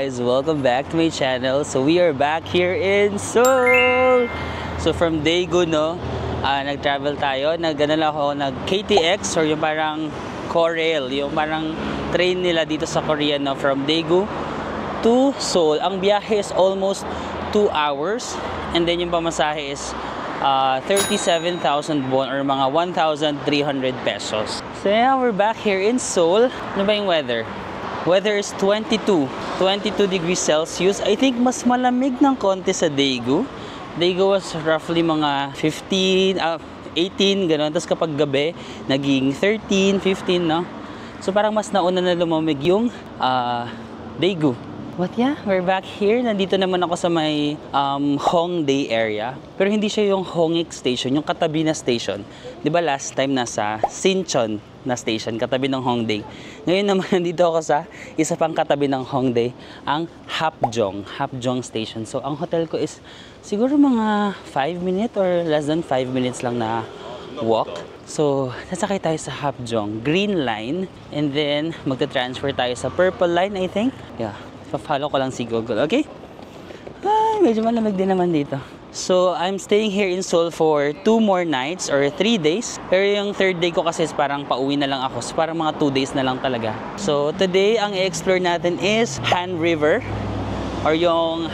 guys, welcome back to my channel. So we are back here in Seoul. So from Daegu, no, nag-travel tayo. Nag-KTX or yung parang Korail, yung parang train nila dito sa Korea, no, from Daegu to Seoul. Ang biyahe is almost 2 hours and then yung pamasahe is 37,000 won or mga 1,300 pesos. So yeah, we're back here in Seoul. Ano ba yung weather? Weather is 22 degrees Celsius. I think mas malamig ng konti sa Daegu. Daegu was roughly mga 18, gano'n. Tapos kapag gabi, naging 13, 15, no? So parang mas nauna na lumamig yung Daegu. But yeah, we're back here. Nandito naman ako sa may Hongdae area. Pero hindi siya yung Hongik Station, yung katabi na station. Di ba last time nasa Sinchon na station, katabi ng Hongdae. Ngayon naman nandito ako sa isa pang katabi ng Hongdae, ang Hapjeong Station. So ang hotel ko is siguro mga 5 minutes or less than 5 minutes lang na walk. So, sasakay tayo sa Hapjeong Green Line and then magta-transfer tayo sa Purple Line, I think. Yeah. Pa-follow ko lang si Google, okay? Ay, medyo malamig din naman dito. So, I'm staying here in Seoul for 2 more nights or 3 days. Pero yung 3rd day ko kasi is parang pauwi na lang ako. So, parang mga 2 days na lang talaga. So, today, ang i-explore natin is Han River or yung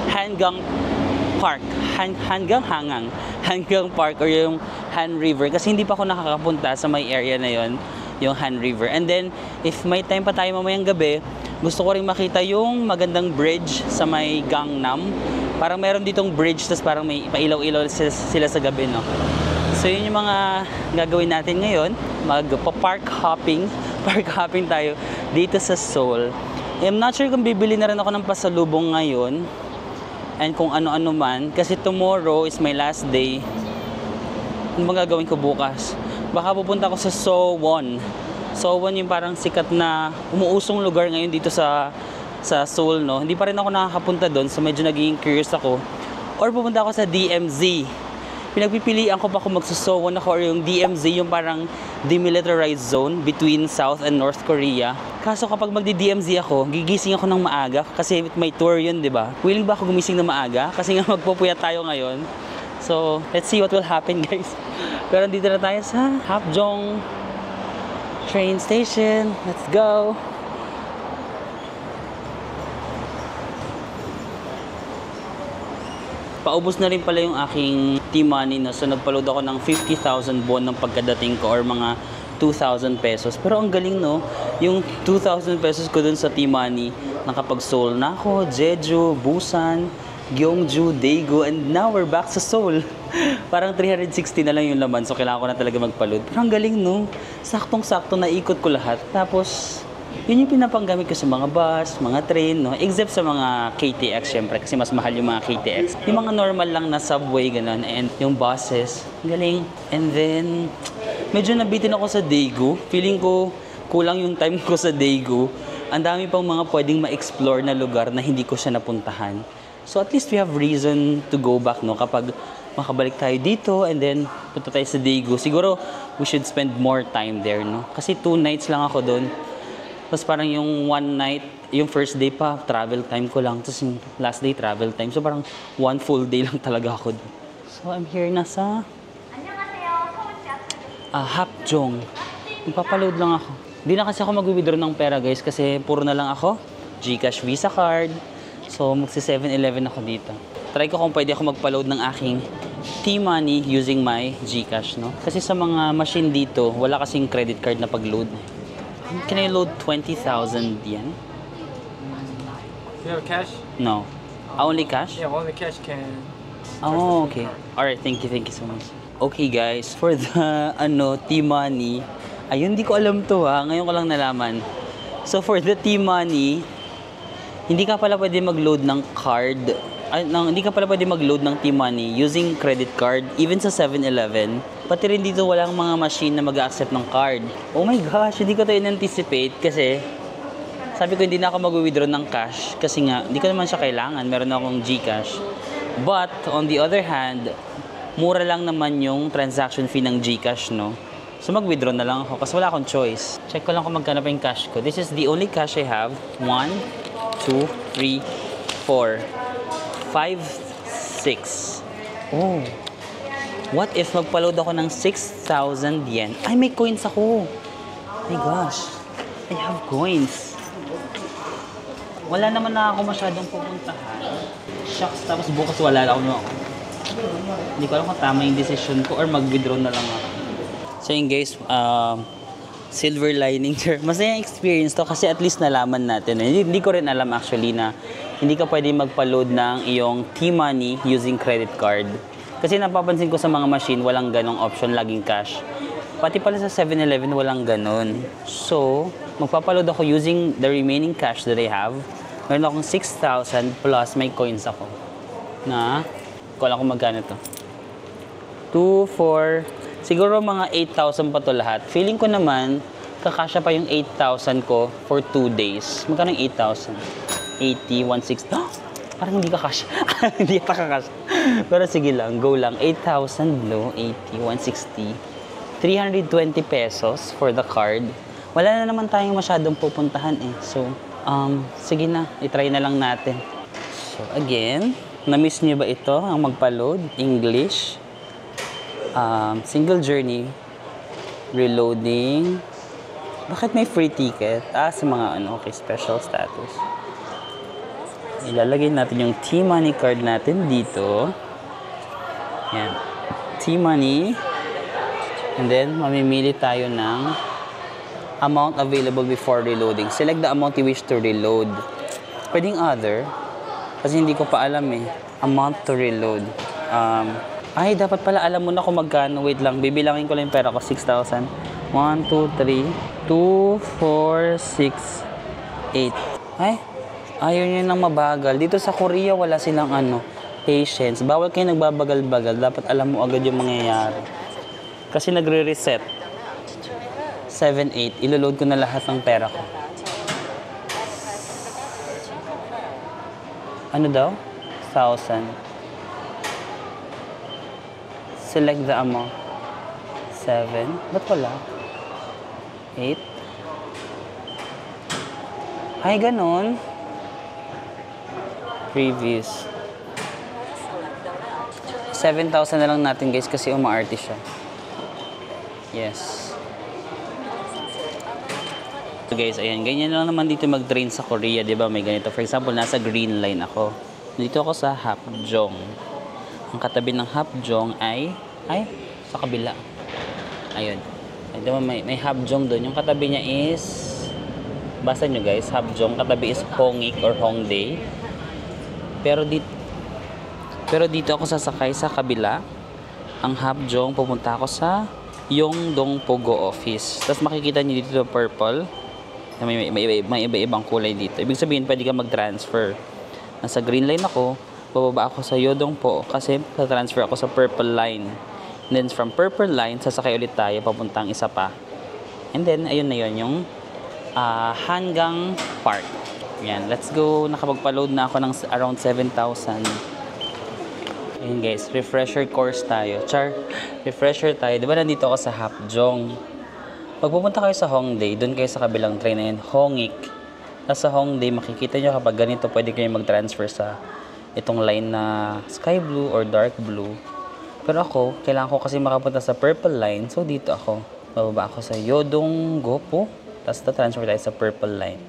Hangang Park. Hangang Park or yung Han River. Kasi hindi pa ako nakakapunta sa may area na yon, yung Han River. And then, if may time pa tayo mamayang gabi, gusto ko rin makita yung magandang bridge sa may Gangnam. Parang meron ditong bridge, tapos parang may pailaw-ilaw sila sa gabi, no? So, yun yung mga gagawin natin ngayon. Magpa-park hopping. Park hopping tayo dito sa Seoul. I'm not sure kung bibili na rin ako ng pasalubong ngayon. And kung ano-ano man. Kasi tomorrow is my last day. Ano bang gagawin ko bukas? Baka pupunta ako sa Sowon. Sowon yung parang sikat na umuusong lugar ngayon dito sa Seoul, no? Hindi pa rin ako nakakapunta doon, so medyo naging curious ako. Or pupunta ako sa DMZ. Pinagpipilian ko pa kung magsusowon ako or yung DMZ, yung parang demilitarized zone between South and North Korea. Kaso kapag magdi-DMZ ako, gigising ako ng maaga kasi may tour yun, di ba? Willing ba ako gumising ng maaga? Kasi nga magpupuyat tayo ngayon. So, let's see what will happen, guys. Pero dito na tayo sa Hapjeong train station. Let's go. Paubos na rin pala yung aking T-money, no? So nagpa-load ako ng 50,000 won ng pagkadating ko or mga 2,000 pesos. Pero ang galing, no? Yung 2,000 pesos ko dun sa T-money, nakapag-Seoul na ako, Jeju, Busan, Gyeongju, Daegu, and now we're back sa Seoul. Parang 360 na lang yung laman, so kailangan ko na talaga magpa-load. Pero ang galing, no? Saktong-sakto na ikot ko lahat. Tapos, yun yung pinapanggamit ko sa mga bus, mga train, no? Except sa mga KTX, syempre, kasi mas mahal yung mga KTX. Yung mga normal lang na subway, ganun, and yung buses. Ang galing. And then, medyo nabitin ako sa Daegu. Feeling ko, kulang yung time ko sa Daegu. Ang dami pang mga pwedeng ma-explore na lugar na hindi ko siya napuntahan. So at least we have reason to go back, no? Kapag makabalik tayo dito and then punta tayo sa Daegu. Siguro we should spend more time there, no? Kasi 2 nights lang ako doon. Tapos parang yung 1 night, yung first day pa, travel time ko lang. Tapos yung last day, travel time. So parang 1 full day lang talaga ako doon. So I'm here na sa Hapjeong. Magpapaload lang ako. Hindi na kasi ako mag-withdraw ng pera, guys, kasi puro na lang ako GCash Visa card. So, magsi 7-Eleven ako dito. Try ko kung pwede ako magpa-load ng aking T-money using my GCash, no? Kasi sa mga machine dito, wala kasing credit card na pag-load. Can I load 20,000 yen? You have cash? No. Only cash? Yeah, only cash can... Oh, okay. Alright, thank you so much. Okay, guys, for the, T-money, ayun, hindi ko alam to, ha? Ngayon ko lang nalaman. So, for the T-money, hindi ka pala pwede mag-load ng card. Hindi ka pala pwede mag-load ng T-money using credit card, even sa 7-Eleven. Pati rin dito walang mga machine na mag-accept ng card. Oh my gosh, hindi ko to in-anticipate kasi sabi ko hindi na ako mag-withdraw ng cash kasi nga, hindi ko naman siya kailangan. Meron akong GCash. But, on the other hand, mura lang naman yung transaction fee ng GCash, no? So, mag-withdraw na lang ako kasi wala akong choice. Check ko lang kung magkano pa yung cash ko. This is the only cash I have. 1, 2, 3, 4, 5, 6. Oh. What if magpa-load ako ng 6,000 yen? Ay, may coins ako. My gosh. I have coins. Wala naman na ako masyadong pupuntahan. Shucks, tapos bukas wala ako na ako. Hindi ko alam kung tama yung decision ko or mag-withdraw na lang ako. So yun guys, silver lining sir. Masayang experience to kasi at least nalaman natin. Hindi ko rin alam actually na hindi ka pwede magpa-load ng iyong T-Money using credit card. Kasi napapansin ko sa mga machine, walang ganong option, laging cash. Pati pala sa 7-Eleven, walang ganon. So, magpapaload ako using the remaining cash that I have. Meron akong 6,000 plus may coins ako. Na, kung alam ko magkano to. 2, 4, siguro mga 8,000 pa to lahat. Feeling ko naman, kakasya pa yung 8,000 ko for 2 days. Magkano yung 8,000? 80, 160. Oh, parang hindi kakasya. Hindi pa kakasya. Pero sige lang, go lang. 8,000 no, 80, 160. 320 pesos for the card. Wala na naman tayong masyadong pupuntahan eh. So, sige na, itry na lang natin. So, again, na-miss niyo ba ito, ang magpa-load? English, single journey, reloading. Bakit may free ticket? Sa mga okay, special status. Ilalagay natin yung T-Money card natin dito. Yan. T-Money. And then, mamimili tayo ng amount available before reloading. Select the amount you wish to reload. Pwedeng other. Kasi hindi ko pa alam eh. Amount to reload. Dapat pala alam mo na kung magkano. Wait lang, bibilangin ko lang yung pera ko. 6,000. 1, 2, 3, 2, 4, 6, 8. Ayaw nyo nang mabagal. Dito sa Korea, wala silang patience. Bawal kayo nagbabagal-bagal. Dapat alam mo agad yung mangyayari. Kasi nagre-reset. 7, 8. Iloload ko na lahat ng pera ko. Ano daw? 1,000. Select the amount. 7. Ba't wala? 8. Ay, ganon. Previous. 7,000 na lang natin guys kasi umaarte siya. Yes. So guys, ayan, ganyan lang naman dito mag-train sa Korea, 'di ba? May ganito. For example, nasa green line ako. Dito ako sa Hapjeong. Ang katabi ng Hapjeong ay sa kabila. Ayun. Ito may Hapjeong doon. Yung katabi niya is basa nyo guys, Hapjeong. Katabi is Hongik or Hongdae. Pero dito ako sasakay sa kabila. Ang Hapjeong, pupunta ako sa Yongdong Pogo office. Tapos makikita niyo dito purple. May iba-ibang kulay dito. Ibig sabihin, pwede ka mag-transfer. Nasa green line ako, bababa ako sa Yodong Po kasi sa-transfer ako sa purple line. And then from purple line, sasakay ulit tayo papuntang isa pa. And then, ayun na yun, yung Hangang Park. Yan, let's go. Nakapagpa-load na ako ng around 7,000. Ayun guys, refresher course tayo. Refresher tayo. Diba nandito ako sa Hapjeong? Pag pupunta kayo sa Hongdae, doon kayo sa kabilang train na yun, Hongik. Sa Hongdae, makikita nyo kapag ganito, pwede kayo mag-transfer sa itong line na sky blue or dark blue. Pero ako, kailangan ko kasi makapunta sa purple line. So dito ako. Bababa ako sa Yodong Gopo. Tapos transfer tayo sa purple line.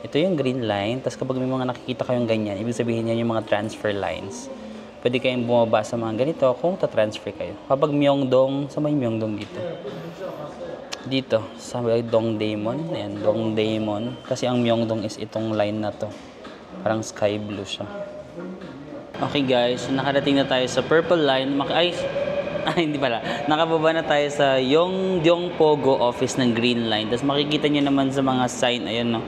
Ito yung green line. Tapos kapag may mga nakikita kayong ganyan, ibig sabihin yan yung mga transfer lines. Pwede kayong bumaba sa mga ganito kung ta-transfer kayo. Kapag Myeongdong, sa may Myeongdong dito. Dito, sa Dongdaemun. Ayan, Dongdaemun. Kasi ang Myeongdong is itong line na to. Parang sky blue siya. Okay guys, so nakarating na tayo sa purple line. Hindi pala. Nakababa na tayo sa Yongdong Pogo office ng green line. Tapos makikita nyo naman sa mga sign, ayan no.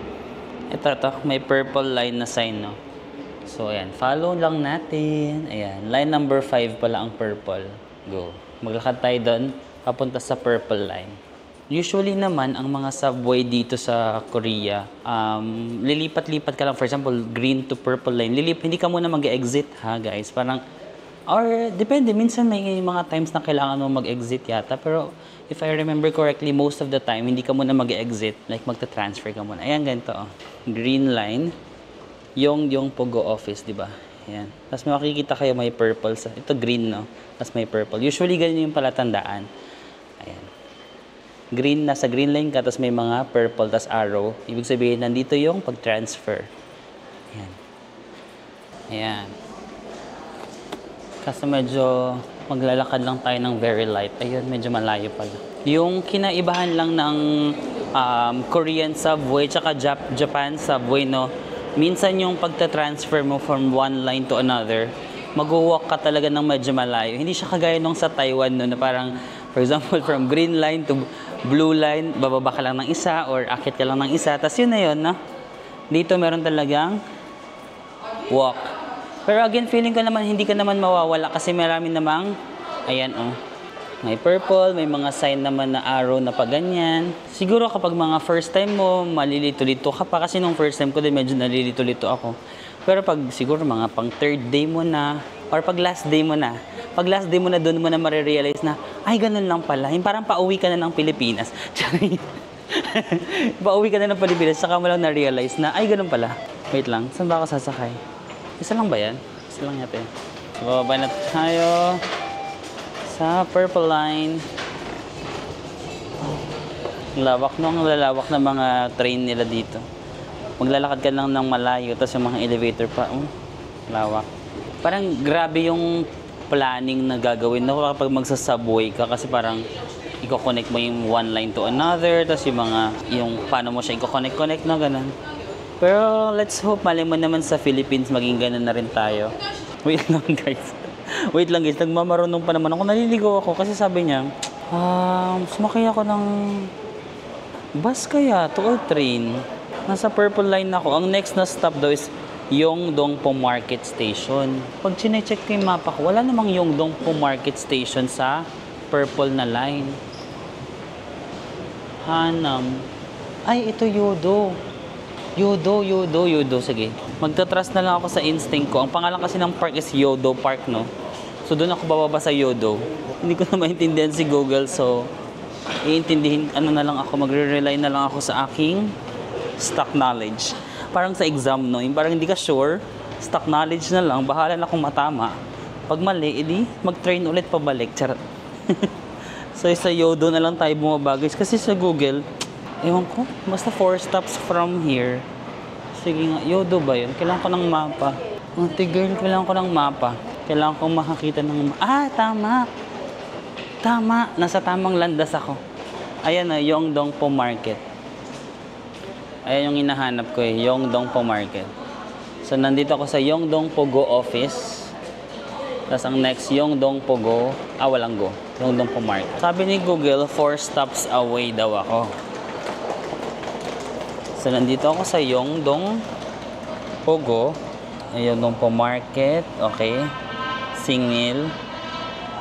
Ito, may purple line na sign no. So ayan, follow lang natin. Ayan, line number 5 pala ang purple. Go. Maglakad tayo doon, papunta sa purple line. Usually naman, ang mga subway dito sa Korea, lilipat-lipat ka lang. For example, green to purple line. Hindi ka muna mag-exit ha guys. Parang, or depende, minsan may mga times na kailangan mo mag-exit yata. Pero if I remember correctly, most of the time, hindi ka muna mag-exit. Like magta-transfer ka muna. Ayan, ganito. Oh. Green line. yung Pogo office, di ba? Ayan. Tapos makikita kayo may purple. Ito green, no? Tapos may purple. Usually, ganyan yung palatandaan. Ayan. Green, nasa green line ka, tapos may mga purple, tapos arrow. Ibig sabihin, nandito yung pag-transfer. Ayan. Ayan. Kasi medyo maglalakad lang tayo ng very light. Ayun, medyo malayo pala. Yung kinaibahan lang ng Korean subway, tsaka Japan subway, no? Minsan yung pagta-transfer mo from one line to another, mag-walk ka talaga ng medyo malayo. Hindi siya kagaya nung sa Taiwan, no, na parang, for example, from green line to blue line, bababa ka lang ng isa or akit ka lang ng isa. Tapos yun na yun, no? Dito meron talagang walk. Pero again, feeling ko naman, hindi ka naman mawawala kasi marami namang, ayan, oh. May purple, may mga sign naman na arrow na paganyan. Siguro kapag mga first time mo, malilito-lito ka pa. Kasi nung first time ko din, medyo nalilito-lito ako. Pero pag siguro mga pang third day mo na, or pag last day mo na, doon mo na marirealize na, ay, ganun lang pala. Yung parang pauwi ka na ng Pilipinas. Pauwi ka na ng Pilipinas, saka mo lang na-realize na, ay, ganun pala. Wait lang, saan ba ako sasakay? Isa lang ba yan? Isa lang yata yun. So, bababa na tayo sa purple line. Lawak, no? Ang lalawak na mga train nila dito. Maglalakad ka lang ng malayo, tapos yung mga elevator pa, lawak. Parang grabe yung planning na gagawin, no? Kapag magsasubway ka, kasi parang i-connect mo yung one line to another, tapos yung paano mo siya i-connect, no? Ganun. Pero let's hope, mali mo naman sa Philippines, maging ganun na rin tayo. Wait lang, guys. Wait lang, guys. Nagmamarunong pa naman ako. Naliligaw ako kasi sabi niya, sumakay ako ng bus kaya to or train. Nasa purple line ako. Ang next na stop daw is Yongdongpo Market Station. Pag chinecheck ko yung mapa ko, wala namang Yongdongpo Market Station sa purple na line. Hanam. Ay, ito Yodo. Yodo. Sige. Magta-trust na lang ako sa instinct ko. Ang pangalan kasi ng park is Yodo Park, no? So, doon ako bababa sa Yodo. Hindi ko na maintindihan si Google. So, iintindihin, na lang ako, magre-rely na lang ako sa aking stock knowledge. Parang sa exam, no? Yung parang hindi ka sure, stock knowledge na lang, bahala na kung matama. Pag mali, edi mag-train ulit pabalik. Charot. So, sa Yodo na lang tayo bumaba, guys. Kasi sa Google, ewan ko, basta 4 stops from here. Sige nga, Yodo ba yun? Kailangan ko ng mapa. Girl, kailangan ko ng mapa. Kailangan ko makakita ng tama. Tama, nasa tamang landas ako. Ayan na, Yongdongpo Market. Ayan yung hinahanap ko Yongdongpo Market. So, nandito ako sa Yongdongpo Go office. Tapos ang next, Yongdongpo Go, walang Go. Yongdongpo Market. Sabi ni Google, 4 stops away daw ako. So, nandito ako sa Yongdongpo Go. Yongdongpo Market. Okay. Singil.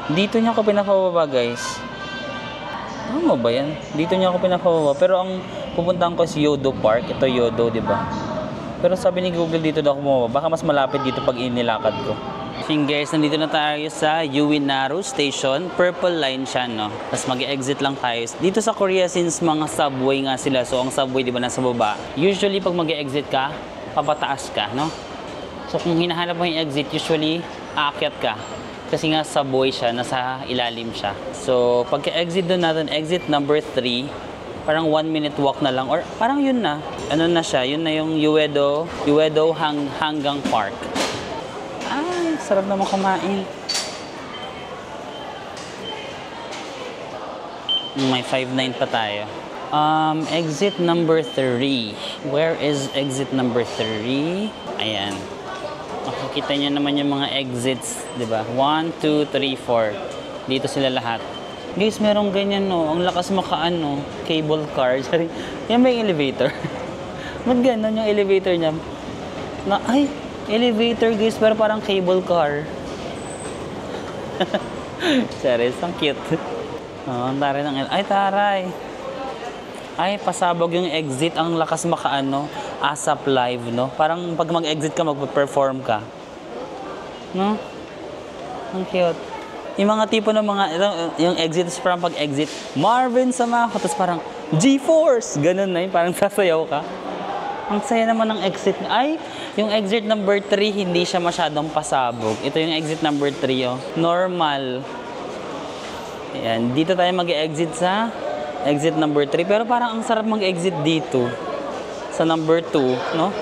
Dito niya ako pinapababa, guys. Ano ba yan? Dito niya ako pinapababa. Pero ang pupuntahan ko is Yodo Park. Ito Yodo, di ba? Pero sabi ni Google dito daw ako bumaba. Baka mas malapit dito pag inilakad ko. So guys, nandito na tayo sa Uwinaru Station. Purple line siya, no? Tapos mag-exit lang tayo. Dito sa Korea, since mga subway nga sila, so ang subway, di ba, nasa baba. Usually, pag mag-exit ka, papataas ka, no? So kung hinahanap mo yung exit, usually, aakyat ka. Kasi nga subway siya, nasa ilalim siya. So, pagka-exit doon natin, exit number 3, parang 1 minute walk na lang. Or parang yun na. Ano na siya? Yun na yung Uedo Hanggang Park. Ay, sarap naman kumain. May 5-9 pa tayo. Exit number 3. Where is exit number 3? Ayan. Makikita niyo naman yung mga exits, di ba? 1, 2, 3, 4. Dito sila lahat. Guys, merong ganyan, no? Ang lakas makaano, cable car. Sorry. Yan ba yung elevator? Ba't ganun yung elevator niya? Ay, elevator, guys, pero parang cable car. Sorry, ang cute. Ang taray ng... Ay, taray. Ay, pasabog yung exit. Ang lakas makaano. ASAP live, no? Parang pag mag-exit ka, mag-perform ka. No? Ang cute. Yung mga tipo ng mga, yung exit, parang pag-exit, Marvin, sama ako. Tapos parang, G-Force! Ganun na yun. Parang sasayaw ka. Ang saya naman ng exit. Ay, yung exit number 3, hindi siya masyadong pasabog. Ito yung exit number 3, oh. Normal. Ayan, dito tayo mag-exit sa exit number 3. Pero parang ang sarap mag-exit dito. Sa number 2, no?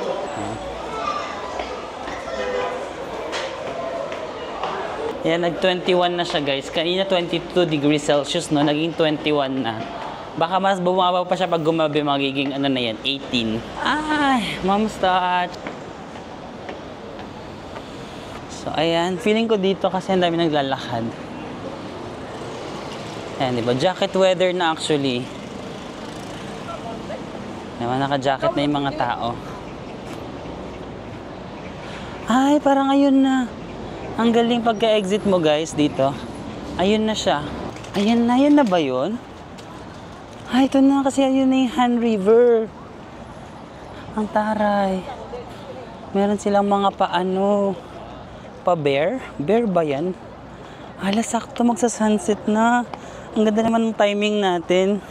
Ayan, nag-21 na siya, guys. Kanina 22 degrees Celsius, no? Naging 21 na. Baka mas bumaba pa siya pag gumabi, magiging ano na yan, 18. Ay, mom's touch. So, ayan. Feeling ko dito kasi ang dami naglalakad. Ayan, diba? Jacket weather na actually. Naman naka-jacket na yung mga tao. Ay, parang ayun na. Ang galing pagka-exit mo, guys, dito. Ayun na siya. Ayun na ba yun? Ay, ito na kasi ayun na yung Han River. Ang taray. Meron silang mga paano. Pa-bear? Bear ba yan? Hala, sakto magsa-sunset na. Ang ganda naman ng timing natin.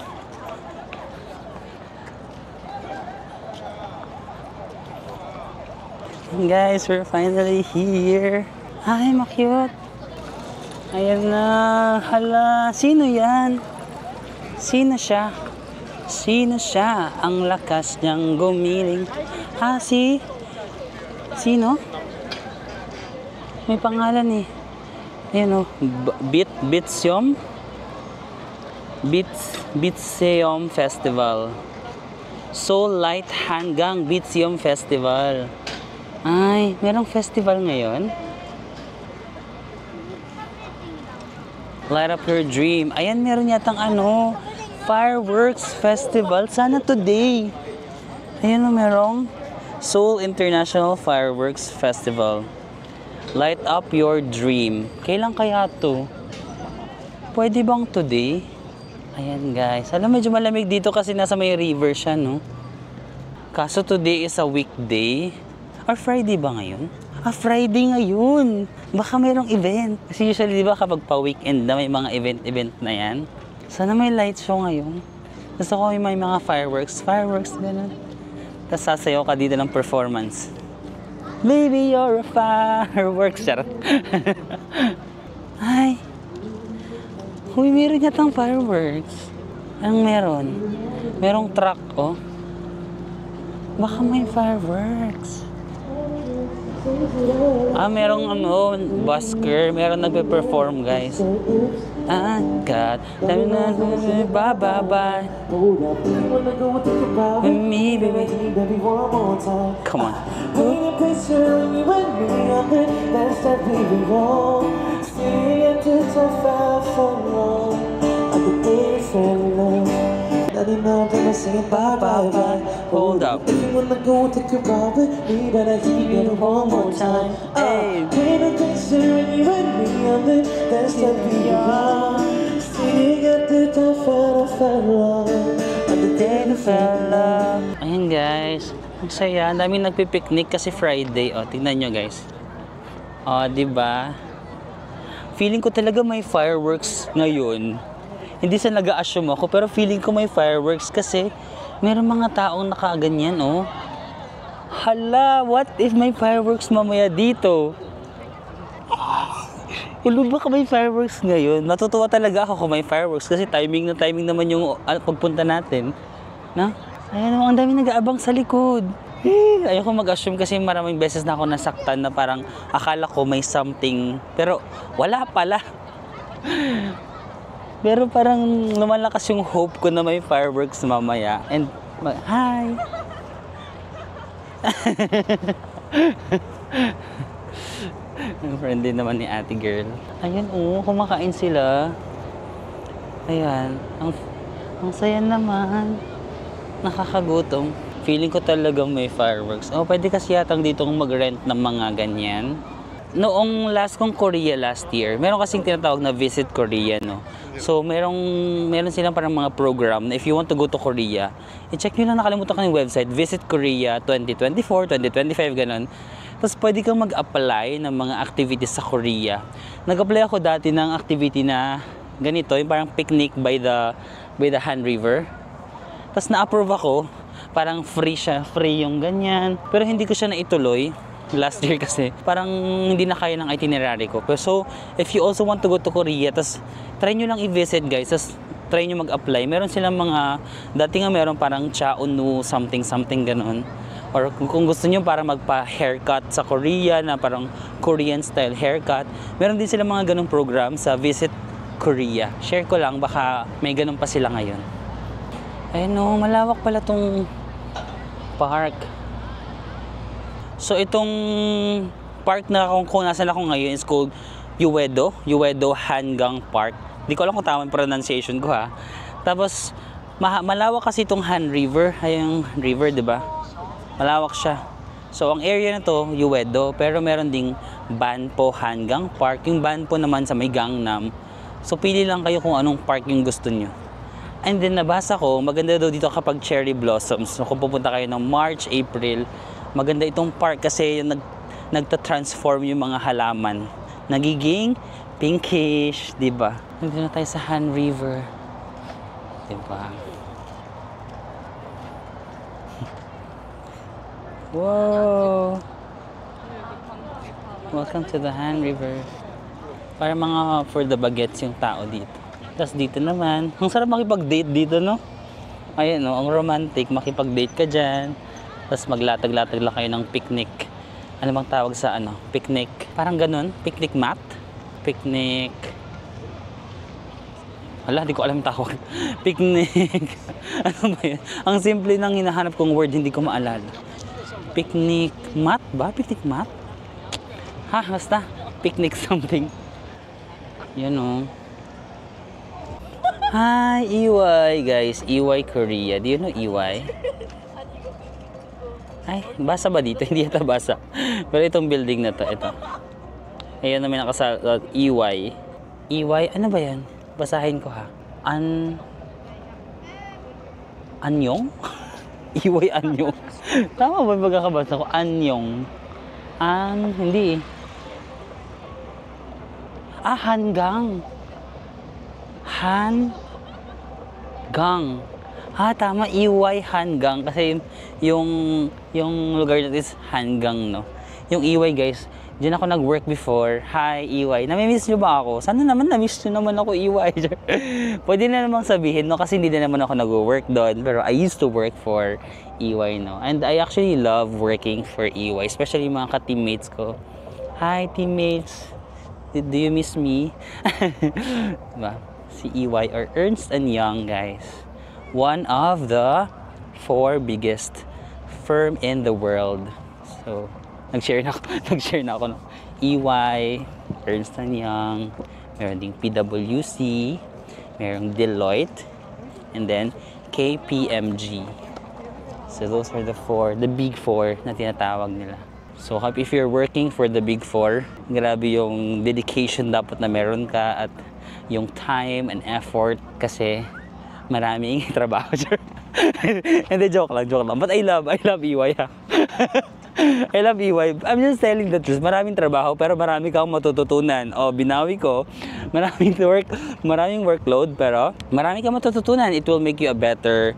And guys, we're finally here. Ay, ma-cute. Ayan na. Hala, sino yan? Sino siya? Sino siya? Ang lakas niyang gumiling. Sino? May pangalan eh. Ayan o. Bitseom Festival. Seoul Light Hanggang Bitseom Festival. Ay, merong festival ngayon? Light up your dream. Ayan, meron yatang ano, fireworks festival. Sana today. Ayan o, merong Seoul International Fireworks Festival. Light up your dream. Kailan kaya to? Pwede bang today? Ayan guys. Alam, medyo malamig dito kasi nasa may river siya, no? Kaso today is a weekday. Or Friday ba ngayon? Friday ngayon. Baka mayroong event. Kasi usually, di ba, kapag pa-weekend na may mga event na yan. Sana may light show ngayon. Gusto ko may mga fireworks. Fireworks, gano'n. Tapos sasayaw ka dito ng performance. Baby, you're a fireworks. Charot. Ay. Uy, meron yatang fireworks. Anong meron? Merong truck, oh. Baka may fireworks. Merong ano, busker. Meron nagpe-perform, guys. God, bye. With me, baby. Come on. Hold up. If you wanna go take your car with me, but I keep it one more time. Hey, paint a picture when you and me on the best that we are. Sitting at the top of on the day the fella. Ayan guys, ang saya. Ang daming nagpipiknik kasi Friday. O, tingnan nyo guys. O, diba? Feeling ko talaga may fireworks ngayon. Hindi sa nag-a-assume ako, pero feeling ko may fireworks kasi meron mga taong nakaganyan, oh. Hala, what if may fireworks mamaya dito? Ulo, baka may fireworks ngayon. Natutuwa talaga ako kung may fireworks kasi timing naman yung pagpunta natin. Na? Ayan, ang dami nag-aabang sa likod. Ayoko mag-assume kasi maraming beses na ako nasaktan na parang akala ko may something, pero wala pala. Pero parang lumalakas yung hope ko na may fireworks mamaya. And, hi! Ang friendly naman ni ate girl. Ayan, kumakain sila. Ayan, ang saya naman. Nakakagutom. Feeling ko talagang may fireworks. Pwede kasi yatang dito mag-rent ng mga ganyan. Noong last kong Korea last year, meron kasing tinatawag na Visit Korea, no? So, meron silang parang mga program na if you want to go to Korea, i-check nyo lang, nakalimutan ko yung website, Visit Korea 2024, 2025, ganun. Tapos, pwede kang mag-apply ng mga activities sa Korea. Nag-apply ako dati ng activity na ganito, yung parang picnic by the Han River. Tapos, na-approve ako. Parang free siya, free yung ganyan. Pero hindi ko siya naituloy last year kasi parang hindi na kaya ng itinerary ko. Pero so, if you also want to go to Korea, tas try nyo lang i-visit guys, tas try nyo mag-apply. Meron silang mga, dati nga meron parang Chaonu, something ganun. Or kung gusto nyo para magpa-haircut sa Korea na parang Korean style haircut, meron din silang mga ganung program sa Visit Korea. Share ko lang, baka may ganun pa sila ngayon. Ayun no, malawak pala tong park. So itong park na kung nasan ako ngayon is called Uedo Hangang Park. Di ko alam kung tama yung pronunciation ko ha. Tapos malawak kasi itong Han River. Ayong river, 'di ba? Malawak siya. So ang area na to, Uedo, pero meron ding Banpo Hangang Park. Yung Banpo naman sa may Gangnam. So pili lang kayo kung anong park yung gusto nyo. And then nabasa ko, maganda daw dito kapag cherry blossoms. So kung pupunta kayo ng March, April, maganda itong park kasi nagta-transform yung mga halaman. Nagiging pinkish, di ba? Nandito na tayo sa Han River. Di ba? Wow! Welcome to the Han River. Para mga for the bagets yung tao dito. Tapos dito naman, ang sarap makipag-date dito, no? Ayun, no? Ang romantic, makipag-date ka dyan. Tapos maglatag-latag lang kayo ng picnic. Ano bang tawag sa ano? Picnic. Parang ganun. Picnic mat. Picnic. Wala, di ko alam tawag. Picnic. Ano ba yun? Ang simple nang hinahanap kong word, hindi ko maalala. Picnic mat ba? Picnic mat? Ha, basta. Picnic something. Yan o. Hi, EY guys. EY Korea. Do you know EY? Ay, basa ba dito? Hindi ito basa. Pero itong building na to, ito. Ayan naman nakasalat, EY. EY, ano ba yan? Basahin ko ha. Anyong? EY Anyong. Tama ba yung pagkakabasa ko? Anyong. Hindi. Hangang. Hangang. Tama, EY Hangang kasi yung lugar natin is Hangang, no. Yung EY guys, diyan ako nag-work before. Hi EY. Nami-miss niyo ba ako? Sana naman na-miss niyo naman ako, EY. Pwede na namang sabihin, no, kasi hindi na naman ako nag-work doon, pero I used to work for EY, no. And I actually love working for EY, especially yung mga ka-teammates ko. Hi teammates. Do you miss me? Diba? Si EY or Ernst & Young, guys. One of the 4 biggest firm in the world. So, nag-share na ako. No? EY, Ernst & Young, meron ding PwC, meron Deloitte, and then KPMG. So, those are the big 4 na tinatawag nila. So, if you're working for the big 4, grabe yung dedication dapat na meron ka at yung time and effort kasi maraming trabaho. Hindi, joke lang. But I love EY, ha? I love EY. I'm just telling the truth. Maraming trabaho pero marami kang matututunan. Binawi ko. Maraming workload pero marami kang matututunan. It will make you a better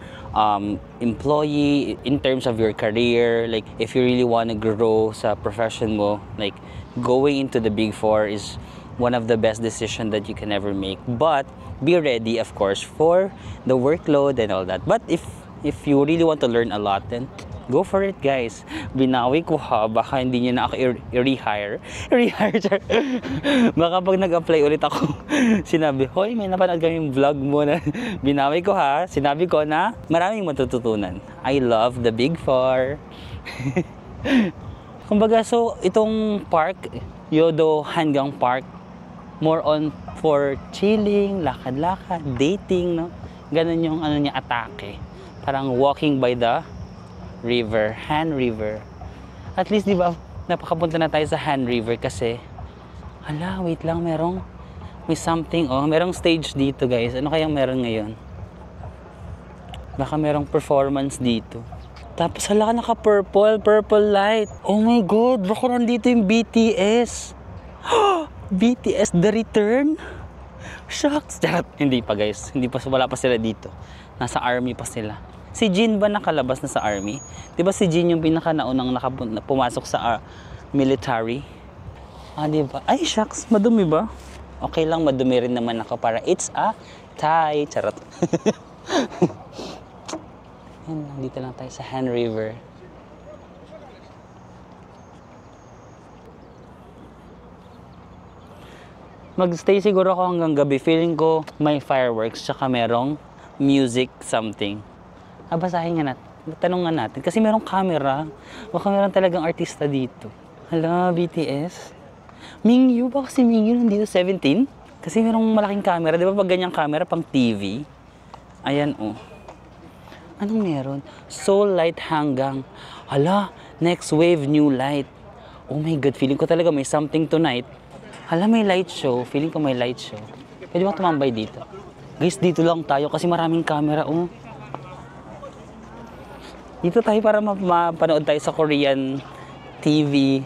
employee in terms of your career. Like, if you really want to grow sa profession mo, like, going into the big 4 is one of the best decisions that you can ever make. But be ready, of course, for the workload and all that. But if you really want to learn a lot, then go for it, guys. Binawi ko ha, baka hindi niya na ako i-rehire. Baka pag nag-apply ulit ako, sinabi, hoy, may napanood kami yung vlog mo na binawi ko ha. Sinabi ko na maraming matututunan. I love the big 4. Kumbaga, so itong park, Uedo Hangang Park, more on for chilling, lakad-lakad, dating, no? Ganun yung niya, atake. Parang walking by the river, Han River. At least, di ba, napakapunta na tayo sa Han River kasi, wait lang, may something, merong stage dito, guys. Ano kayang meron ngayon? Baka merong performance dito. Tapos, naka-purple light. Oh my God, baka nandito yung BTS. BTS The Return? Shucks! Hindi pa, guys. Wala pa sila dito. Nasa army pa sila. Si Jean ba nakalabas na sa army? Di ba si Jean yung pinaka-naunang pumasok sa military? Di ba? Ay, shucks, madumi ba? Okay lang, madumi rin naman ako para it's a Thai. Charot. Yan, dito lang tayo sa Han River. Magstay siguro ako hanggang gabi. Feeling ko may fireworks tsaka merong music something. Basahin nga natin. Tanong nga natin. Kasi merong camera. Baka meron talagang artista dito. Hala, BTS. Mingyu. Baka si Mingyu nandito 17? Kasi merong malaking camera. Di ba pag ganyang camera pang TV? Ayan, oh. Anong meron? Soul Light Hanggang. Hala, Next Wave New Light. Oh my God, feeling ko talaga may something tonight. Hala, may light show. Feeling ko may light show. Pwede bang tumambay dito? Guys, dito lang tayo kasi maraming camera, oh. Dito tayo para mapanood tayo sa Korean TV.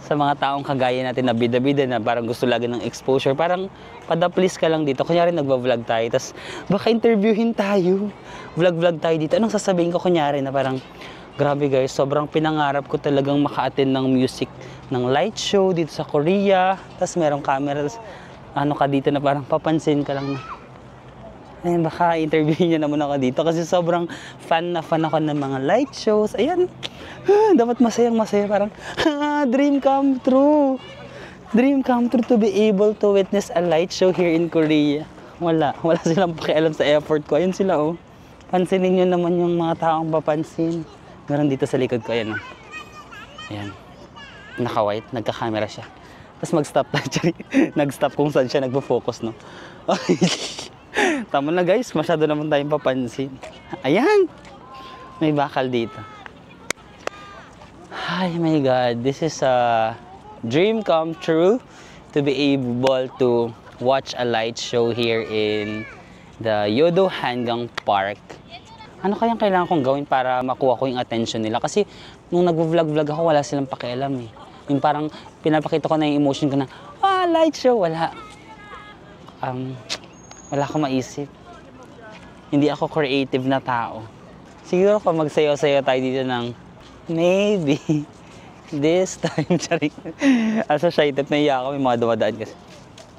Sa mga taong kagaya natin na bida-bida na parang gusto lagi ng exposure. Parang padaplis ka lang dito. Kunyari nagva-vlog tayo. Tapos baka interviewin tayo. Vlog-vlog tayo dito. Anong sasabihin ko kunyari na parang, grabe guys, sobrang pinangarap ko talagang maka-attend ng music, ng light show dito sa Korea. Tapos merong camera. Tapos ano ka dito na parang papansin ka lang na. Ayun, baka interviewin niya naman ako dito kasi sobrang fan ako ng mga light shows. Ayan, dapat masayang-masaya. Parang, dream come true. Dream come true to be able to witness a light show here in Korea. Wala silang pakialam sa effort ko. Ayun sila, oh. Pansinin nyo naman yung mga taong papansin. Meron dito sa likod ko, ayan, oh. Ayan. Naka-white, nagka-camera siya. Tapos mag-stop tayo. Nag-stop kung saan siya nagpo-focus, no? Tama na guys, masyado naman tayong papansin. Ayan! May bakal dito. Ay my God, this is a dream come true to be able to watch a light show here in the Yodo Hanggang Park. Ano kayang kailangan kong gawin para makuha ko yung attention nila? Kasi nung nag-vlog ako, wala silang pakialam eh. Yung parang pinapakita ko na yung emotion ko na, light show, wala. Wala akong maisip. Hindi ako creative na tao. Siguro kung magsayaw-sayaw tayo dito ng maybe this time. Charing. Asa shy type na iya ako. May mga dumadaan kasi.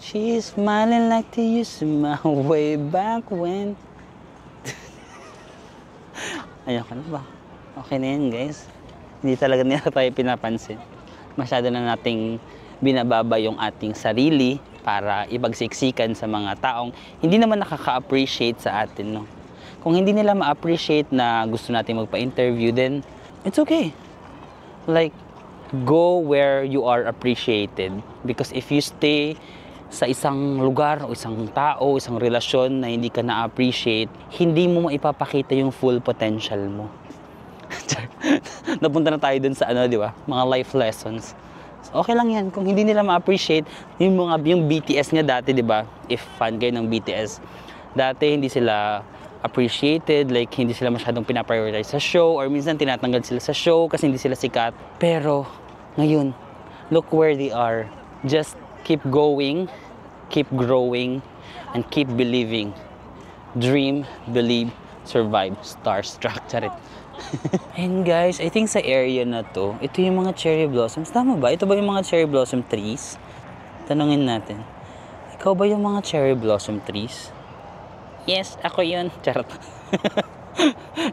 She's smiling like to you smile way back when. Ayoko na ba? Okay na yun guys. Hindi talaga nila tayo pinapansin. Masyado na nating binababa yung ating sarili para ipagsiksikan sa mga taong hindi naman nakaka-appreciate sa atin, no? Kung hindi nila ma-appreciate na gusto natin magpa-interview, then it's okay. Like, go where you are appreciated. Because if you stay sa isang lugar o isang tao, isang relasyon na hindi ka na-appreciate, hindi mo maipapakita yung full potential mo. Napunta na tayo dun sa ano, di ba? Mga life lessons. Okay lang yan. Kung hindi nila ma-appreciate, yung BTS nga dati, di ba? If fan kayo ng BTS, dati hindi sila appreciated, like hindi sila masyadong pinaprioritize sa show, or minsan tinatanggal sila sa show kasi hindi sila sikat. Pero, ngayon, look where they are. Just keep going, keep growing, and keep believing. Dream, believe, survive, starstruck. Charit. And guys, I think sa area na to, ito yung mga cherry blossoms. Tama ba? Ito ba yung mga cherry blossom trees? Tanungin natin. Ikaw ba yung mga cherry blossom trees? Yes, ako yun. Charot.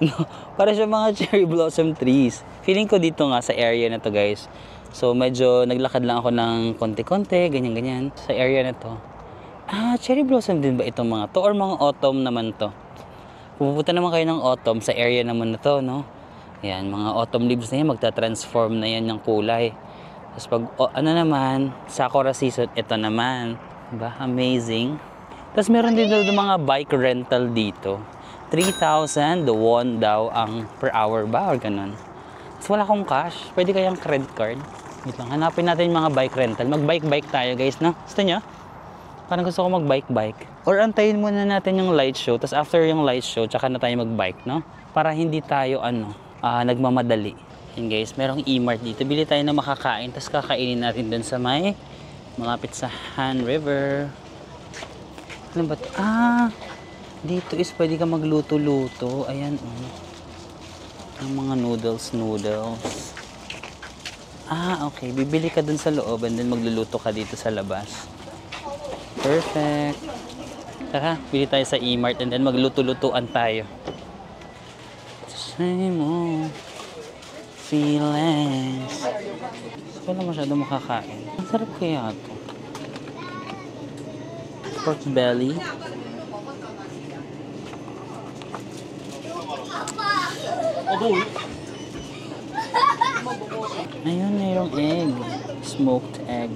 No, para sa mga cherry blossom trees. Feeling ko dito nga sa area na to guys. So medyo naglakad lang ako ng konti-konti, ganyan-ganyan. Sa area na to. Cherry blossom din ba itong mga to? Or mga autumn naman to? Pupunta naman kayo ng autumn sa area naman na to, no? Ayan, mga autumn leaves na yan, magta-transform na yan ng kulay. Tapos pag, ano naman, Sakura season, ito naman. Diba? Amazing. Tapos meron din dito mga bike rental dito. 3,000 the won daw ang per hour ba? Or ganun. Tapos wala akong cash. Pwede kayang credit card. Wait lang, hanapin natin yung mga bike rental. Mag-bike-bike tayo guys, no? Gusto nyo? Parang gusto ko mag-bike-bike. Or antayin muna natin yung light show. Tapos after yung light show, tsaka na tayo mag-bike, no? Para hindi tayo, nagmamadali. Yun guys, merong E-Mart dito. Bili tayo na makakain. Tapos kakainin natin dun sa may malapit sa Han River. Ano ba ito? Dito is pwede ka magluto-luto. Ayan, oh. Ang mga noodles. Ah, okay. Bibili ka dun sa loob and then magluluto ka dito sa labas. Perfect. Tara, bili tayo sa E-Mart and then magluto-lutuan tayo. Same old feelings. Wala masyado makakain. Ang sarap kaya ito. Pork belly. Ayun, mayroong egg. Smoked egg.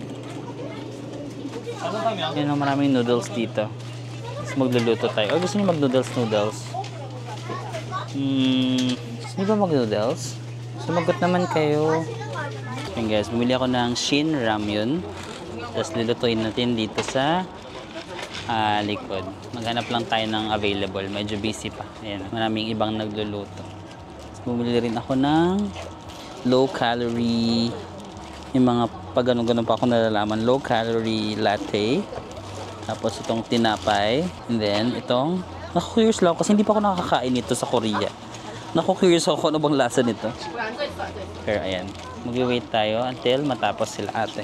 Yan ang maraming noodles dito. Tapos magluluto tayo. O gusto niyo mag-noodles? Gusto niyo ba mag-noodles? Sumagot naman kayo. Yan guys, bumili ako ng Shin Ramyun. Tapos lulutuin natin dito sa likod. Maghanap lang tayo ng available. Medyo busy pa. Ayan, maraming ibang nagluluto. Tapos bumili rin ako ng low calorie, yung mga pag ganun pa ako nalalaman, low calorie latte. Tapos itong tinapay. And then itong, naku-curious lang ako kasi hindi pa ako nakakain nito sa Korea. Naku-curious ako ano bang lasa nito. Pero ayan, mag-wait tayo until matapos sila ate.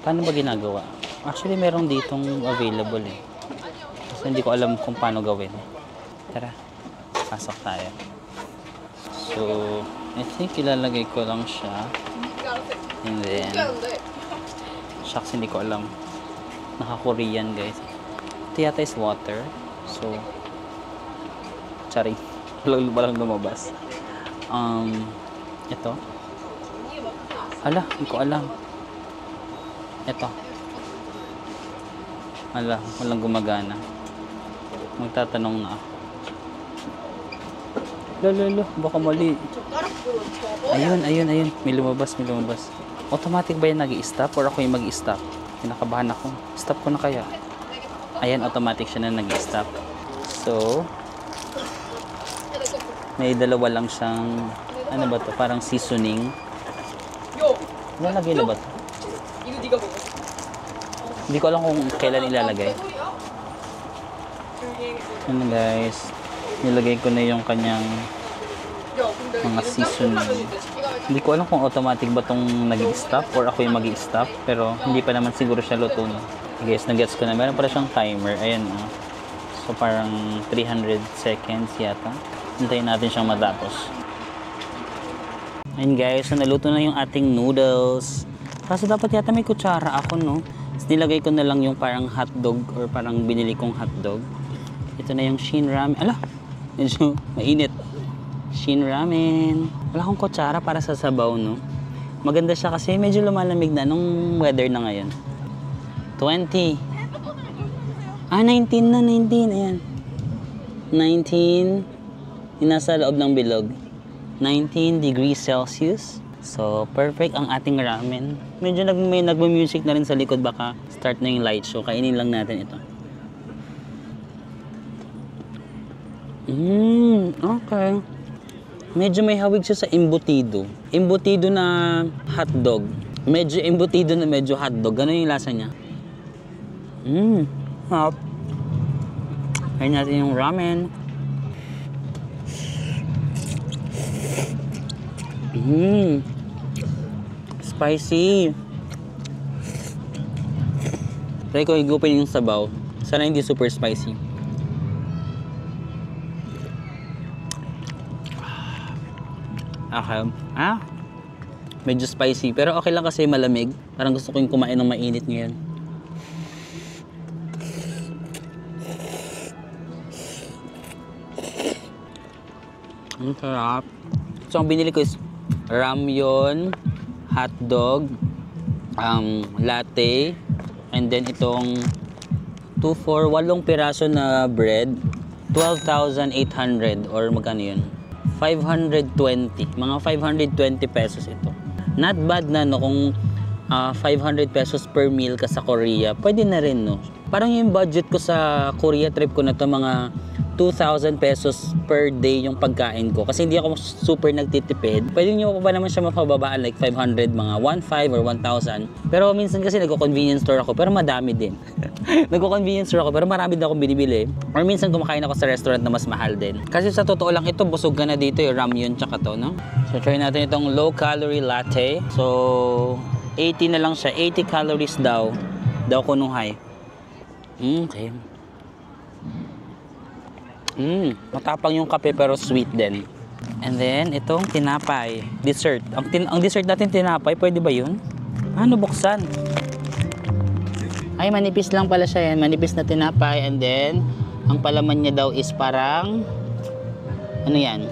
Paano ba ginagawa? Actually meron ditong available eh. Kasi hindi ko alam kung paano gawin. Tara, pasok tayo. So, I think ilalagay ko lang siya. And then, shucks, hindi ko alam. Naka-Korean guys. Ito yata is water. So, charing. Walang lumabas. Ito. Hala, hindi ko alam. Ito. Hala, walang gumagana. Magtatanong na ako. Lalo, baka mali. Ayun. May lumabas. Automatic ba yan nag-i-stop or ako yung mag-i-stop? Kinakabahan ako. Stop ko na kaya. Ayan, automatic siya na nag-i-stop. So, may dalawa lang siyang, ano ba to? Parang seasoning. Ilalagay na ba to? Hindi ko alam kung kailan ilalagay. Ano guys, nilagay ko na yung kanyang mga seasoning. Hindi ko alam kung automatic ba itong nag-i-stop or ako yung mag-i-stop. Pero hindi pa naman siguro siya luto na. Guys, nag-gets ko na. Meron pala siyang timer. Ayan o. So parang 300 seconds yata. Hintayin natin siyang matapos. Ayan guys, so naluto na yung ating noodles. Kaso dapat yata may kutsara ako, no? Tapos nilagay ko na lang yung parang hotdog or parang binili kong hotdog. Ito na yung Shin Ramen. Ala! Medyo mainit. Shin Ramen. Wala akong kutsara para sa sabaw, no? Maganda siya kasi medyo lumalamig na nung weather na ngayon. 20. 19 na. 19. Ayan. 19. Yung nasa loob ng bilog. 19 degrees Celsius. So, perfect ang ating ramen. Medyo may nagmo-music na rin sa likod. Baka start na yung light show. Kainin lang natin ito. Okay. Medyo may hawig siya sa embutido. Embutido na hotdog. Medyo embutido na medyo hotdog. Ganun yung lasa niya. Hop. Kain natin yung ramen. Spicy. Try ko higupin yung sabaw. Sana hindi super spicy. Okay. Medyo spicy. Pero okay lang kasi malamig. Parang gusto ko yung kumain ng mainit ngayon. Ang sarap. So, ang binili ko is ramyun, hotdog, latte, and then itong 8 piraso na bread, 12,800 or magkano yun? 520. Mga 520 pesos ito. Not bad na, no, kung 500 pesos per meal ka sa Korea. Pwede na rin, no? Parang yung budget ko sa Korea trip ko na to mga 2,000 pesos per day yung pagkain ko. Kasi hindi ako super nagtitipid. Pwede nyo pa ba naman siya mapababaan like 500, mga 1,500 or 1,000. Pero minsan kasi nagko-convenience store ako, pero madami din. Nagko-convenience store ako pero marami din akong binibili. Or minsan kumakain ako sa restaurant na mas mahal din. Kasi sa totoo lang ito, busog ka na dito yung ramyun tsaka to, no? So try natin itong low calorie latte. So 80 na lang siya, 80 calories daw kunuhay. Okay. Matapang yung kape pero sweet din. And then itong tinapay, dessert. Ang dessert natin tinapay, pwede ba yun? Ano buksan? Ay, manipis lang pala siya yan. Manipis na tinapay. And then, ang palaman niya daw is parang, ano yan?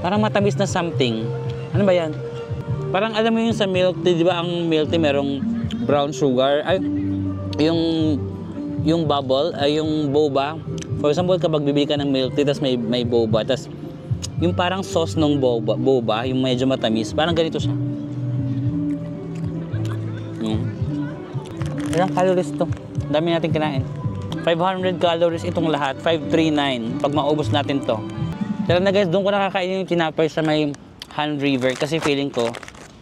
Parang matamis na something. Ano ba yan? Parang alam mo yung sa milk tea, di ba ang milk tea merong brown sugar? Ay, yung bubble, ay yung boba. For example, kapag bibili ka ng milk tea, tapos may boba, tapos yung parang sauce ng boba, yung medyo matamis, parang ganito siya. Ilang calories to? Dami natin kinain. 500 calories itong lahat, 539 pag maubos natin to. Pero na guys, doon ko nakakain yung tinapay sa may Han River kasi feeling ko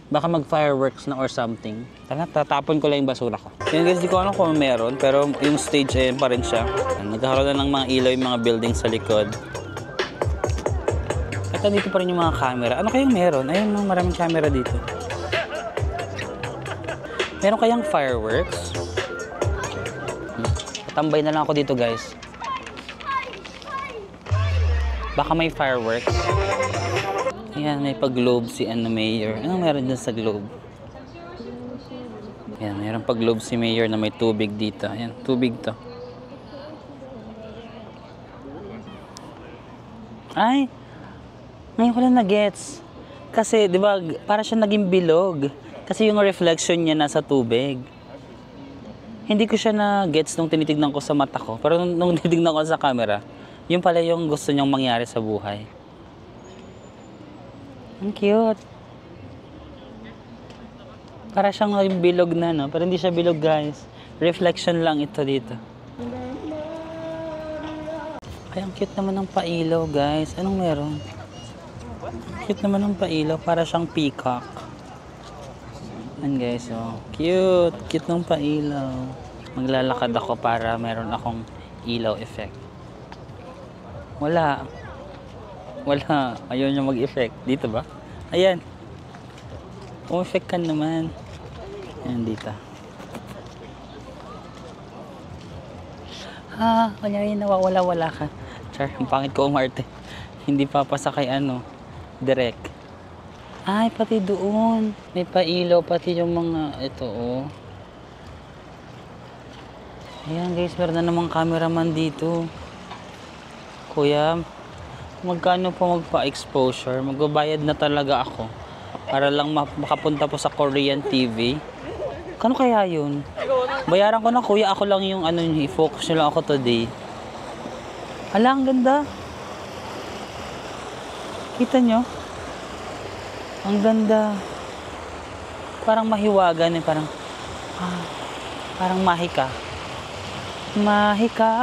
baka mag fireworks na or something. Tatapon ko lang yung basura ko. Yun guys, di ko alam kung meron pero yung stage ayun pa rin siya. Nagkakaroon na ng mga ilaw yung mga building sa likod. At dito pa rin yung mga camera. Ano kayang meron? Ayun, maraming camera dito. Meron kayang fireworks? Tambay na lang ako dito guys. Baka may fireworks. Ayan, may pag-globe si Mayor. Anong meron dyan sa globe? Ayan, mayroon pag-globe si Mayor na may tubig dito. Ayan, tubig to. Ay! Ngayon ko lang na-gets. Kasi, di ba, para siya naging bilog. Kasi yung reflection niya nasa tubig. Hindi ko siya na-gets nung tinitignan ko sa mata ko. Pero nung tinitignan ko sa camera, yun pala yung gusto niyang mangyari sa buhay. Ang cute. Para siyang naging bilog na, no? Pero hindi siya bilog, guys. Reflection lang ito dito. Ay, ang cute naman ng pailaw, guys. Anong meron? Cute naman ng pailaw, para siyang peacock. Yan guys, oh. Cute! Cute ng pailaw. Maglalakad ako para meron akong ilaw effect. Wala. Wala. Ayaw niya mag-effect. Dito ba? Ayan. Effect ka naman. Ayan dito. Kanya rin nawawala-wala ka. Char, ang pangit ko umarte. Hindi papasa kay direct. Ay, pati doon. May pailaw, pati yung mga, ito oh. Ayan guys, meron na namang cameraman dito. Kuya, magkano po magpa-exposure? Magbabayad na talaga ako. Para lang makapunta po sa Korean TV. Kano kaya yun? Bayaran ko na kuya, ako lang yung i-focus nyo lang ako today. Hala, ang ganda. Kita nyo? Ang ganda. Parang mahiwagan parang parang mahika. Mahika.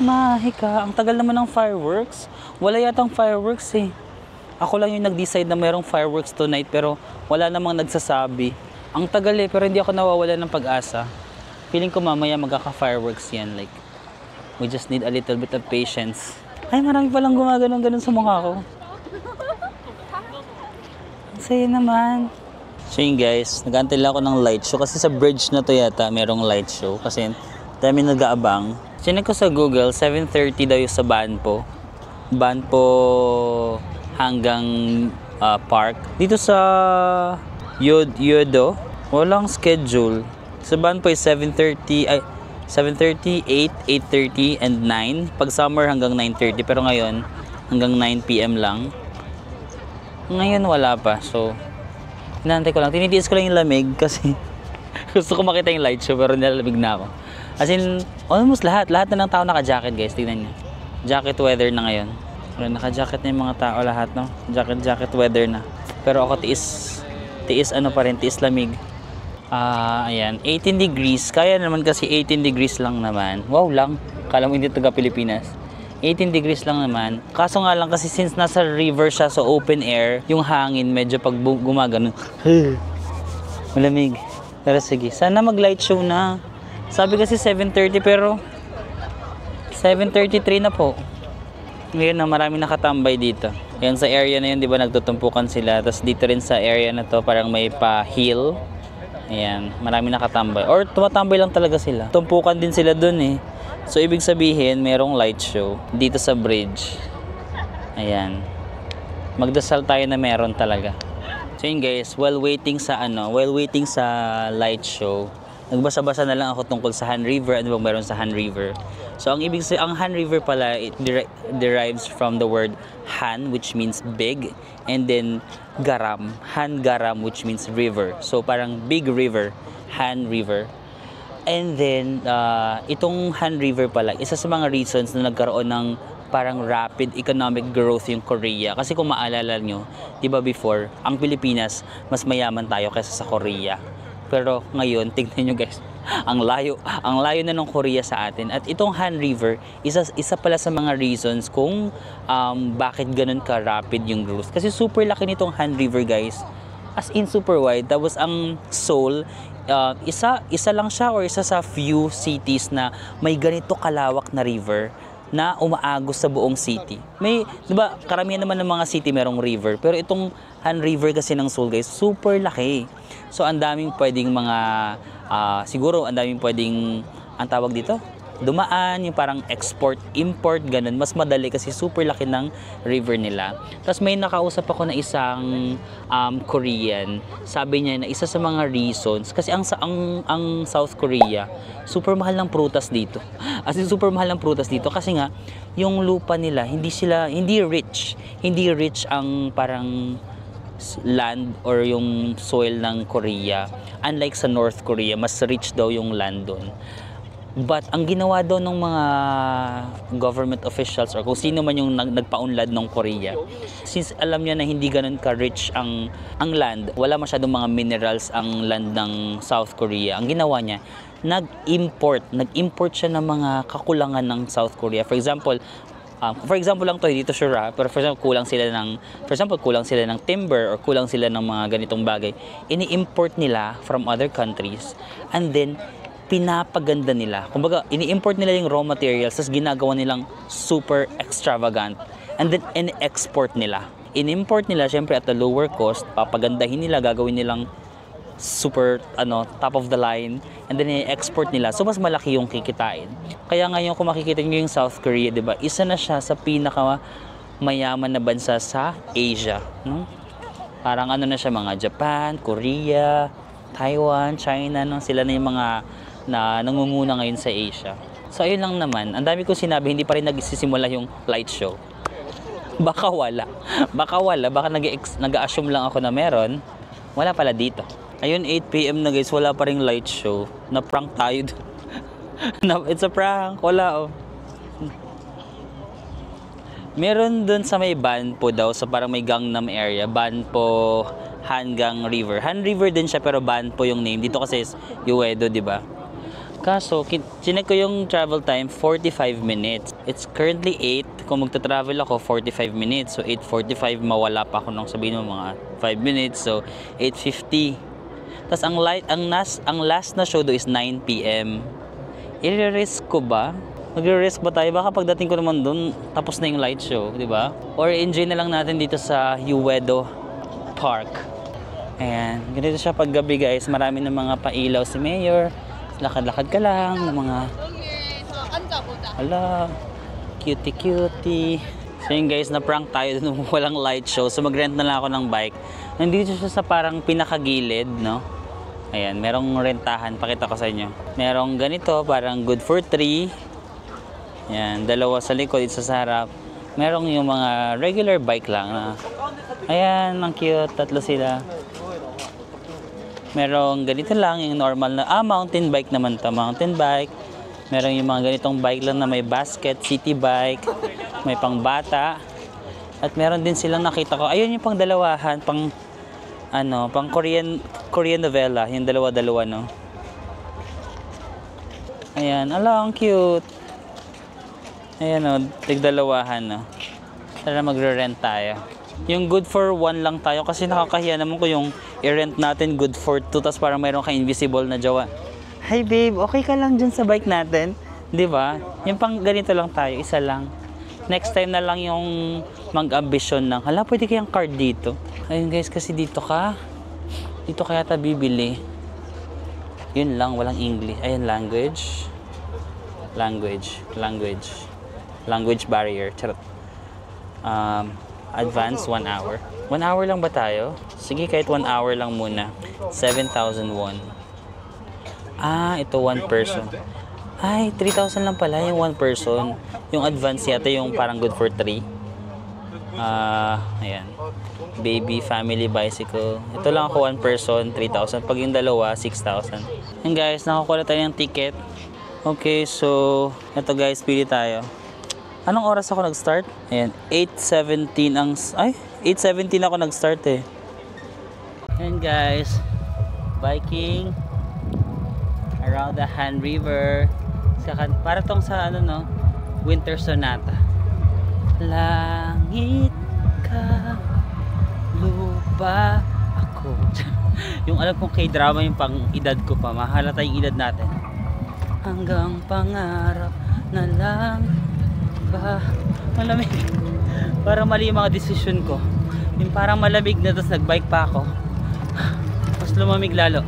Mahika. Ang tagal naman ng fireworks. Wala yatang fireworks eh. Ako lang yung nag-decide na mayroong fireworks tonight pero wala namang nagsasabi. Ang tagal eh pero hindi ako nawawala ng pag-asa. Feeling ko mamaya magkaka-fireworks yan. Like, we just need a little bit of patience. Ay, marami palang gumaganon-ganon sa mukha ko. Saya naman. So yun guys, nag-aantay lang ako ng light show kasi sa bridge na to yata merong light show kasi dami nag-aabang. Sinek ko sa Google, 7:30 daw yung sa Banpo. Banpo hanggang park. Dito sa Yodo, walang schedule. Sa Banpo is 7:30, 8, 8:30, and 9. Pag summer hanggang 9:30 pero ngayon hanggang 9 PM lang. Ngayon wala pa, so inaantay ko lang. Tinitiis ko lang yung lamig kasi gusto ko makita yung light show pero nilalamig na ako. As in, almost lahat na ng tao naka-jacket guys, tignan nyo. Jacket weather na ngayon. Naka-jacket na yung mga tao lahat, no? Jacket weather na. Pero ako tiis lamig. Ayan, 18 degrees. Kaya naman kasi 18 degrees lang naman. Wow lang. Kala mo hindi taga Pilipinas. 18 degrees lang naman. Kaso nga lang kasi since nasa river siya, so open air, yung hangin medyo pag gumagano, malamig. Pero sige, sana mag-light show na. Sabi kasi 7:30 pero 7:33 na po. Ngayon na maraming nakatambay dito. Yan sa area na yun, di ba nagtutumpukan sila. Tapos dito rin sa area na to, parang may pa-hill. Ayan, maraming nakatambay. Or tumatambay lang talaga sila. Tumpukan din sila dun eh. So ibig sabihin, merong light show dito sa bridge. Ayan. Magdasal tayo na meron talaga. So yun guys, while waiting sa light show, nagbasa-basa na lang ako tungkol sa Han River. Ano bang meron sa Han River? So ang Han River pala, it derives from the word Han, which means big, and then Garam, Han Garam, which means river. So parang big river, Han River. And then itong Han River pala, isa sa mga reasons na nagkaroon ng parang rapid economic growth yung Korea. Kasi kung maalala nyo, di ba before, ang Pilipinas, mas mayaman tayo kaysa sa Korea. Pero ngayon, tignan nyo guys, ang layo na ng Korea sa atin. At itong Han River, isa pala sa mga reasons kung bakit ganun ka-rapid yung growth. Kasi super laki nitong Han River guys. As in super wide. Tapos ang Seoul, isa lang siya or isa sa few cities na may ganito kalawak na river na umaagos sa buong city. May, 'di ba, karamihan naman ng mga city merong river, pero itong Han River kasi ng Seoul guys, super laki. So ang daming pwedeng mga siguro ang daming pwedeng ang tawag dito, dumaan, yung parang export, import, ganun. Mas madali kasi super laki ng river nila. Tapos may nakausap ako na isang Korean. Sabi niya na isa sa mga reasons, kasi ang South Korea, super mahal ng prutas dito. As in, super mahal ng prutas dito kasi nga, yung lupa nila, hindi rich. Hindi rich ang parang land or yung soil ng Korea. Unlike sa North Korea, mas rich daw yung land doon. But ang ginawa daw ng mga government officials or kung sino man yung nagpaunlad ng Korea, since alam niya na hindi ganun ka-rich ang land, wala masyadong mga minerals ang land ng South Korea. Ang ginawa niya, nag-import siya ng mga kakulangan ng South Korea. For example lang to, dito sure, pero for example, kulang sila ng timber or kulang sila ng mga ganitong bagay. Ini-import nila from other countries and then pinapaganda nila. Kumbaga, ini-import nila yung raw materials, tapos ginagawa nilang super extravagant. And then, in-export nila. In-import nila, syempre at a lower cost, papagandahin nila, gagawin nilang super, top of the line. And then, i-export nila. So, mas malaki yung kikitain. Kaya ngayon, kung makikita nyo yung South Korea, diba, isa na siya sa pinaka mayaman na bansa sa Asia. No? Parang na siya, mga Japan, Korea, Taiwan, China, no? Sila na yung mga na nangunguna ngayon sa Asia. So ayun lang naman, ang dami ko sinabi, hindi pa rin nagsisimula yung light show. Baka baka nag-assume lang ako na meron. Wala pala dito. Ayun, 8 PM na guys, wala pa ring light show. Na-prank tayo. It's a prank, wala oh. Meron dun sa may Banpo daw, sa parang may Gangnam area, Banpo Hangang River. Han River din siya pero Banpo yung name. Dito kasi is Uedo, di ba? Kaso, chinek ko yung travel time, 45 minutes. It's currently 8. Kung magta-travel ako, 45 minutes. So, 8:45, mawala pa ako nung sabihin mo mga 5 minutes. So, 8:50. Tapos, ang last na show do is 9 PM. I-risk ko ba? Magre-risk ba tayo? Baka pagdating ko naman dun, tapos na yung light show, di ba? Or enjoy na lang natin dito sa Uedo Park. Ayan, ganito siya paggabi guys. Marami ng mga pailaw si Mayor. Lakad-lakad ka lang ng mga ala, cutie. So yun guys, na-prank tayo nung walang light show. So mag-rent na lang ako ng bike. Nandito siya sa parang pinakagilid, no? Ayan, merong rentahan. Pakita ko sa inyo. Merong ganito, parang good for 3. Ayan, dalawa sa likod, isa sa harap. Merong yung mga regular bike lang na, ayan, ang cute, 3 sila. Merong ganito lang, yung normal na, mountain bike naman to, mountain bike. Merong yung mga ganitong bike lang na may basket, city bike, may pang bata. At meron din silang nakita ko, ayun yung pang dalawahan, pang Korean novela, yung dalawa-dalawa, no. Ayan, ala, ang cute. Ayan o, tigdalawahan no. Tara magre-rent tayo. Yung good for 1 lang tayo kasi nakakahiya naman ko yung i-rent natin good for 2 tapos parang mayroon kang invisible na jowa. Hi babe, okay ka lang dyan sa bike natin? Di ba? Yung pang ganito lang tayo, isa lang. Next time na lang yung mag-ambisyon ng, hala pwede kayang card dito. Ayun guys, kasi dito kaya ta bibili. Yun lang, walang English. Ayun, language barrier. Charot. Advance 1 hour. 1 hour lang ba tayo? Sige, kahit 1 hour lang muna. 7,001. Ito 1 person. Ay, 3,000 lang pala yung 1 person. Yung advance yata yung parang good for 3. Ayan. Baby, family, bicycle. Ito lang ako 1 person, 3,000. Pag yung dalawa, 6,000. Yan guys, nakakuha tayo ng ticket. Okay, so ito guys, pili tayo. Anong oras ako nag-start? Ayan, 8:17 ang... Ay, 8:17 ako nag-start eh. Ayan guys, biking around the Han River. Para tong sa ano no, Winter Sonata. Langit ka, lupa ako. Yung alam kong K-drama yung pang edad ko pa. Mahalata yung edad natin. Hanggang pangarap na lang ba? Malamig. Parang mali yung mga decision ko. Yung parang malamig na tapos nagbike pa ako. Mas lumamig lalo.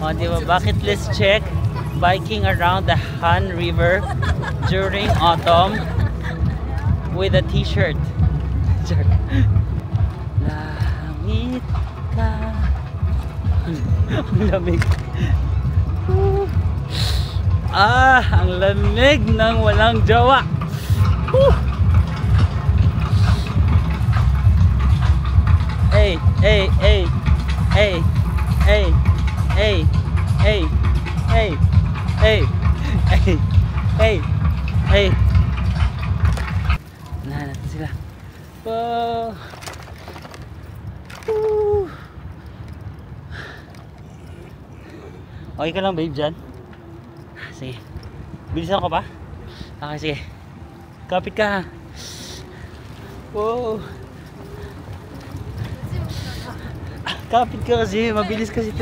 O diba, bucket list check. Biking around the Han River during autumn with a t-shirt. Langit ka. Ang lamig. Ang lamig ng walang jowa. Hey, hey, hey, hey, hey, hey, hey, hey, hey, hey, hey, hey. Nahan natin sila. Wow. Okay ka lang babe dyan? Sige. Bilisan ko pa? Okay, sige. Kapit ka. Wow. Kapit ka kasi. Mabilis kasi ito.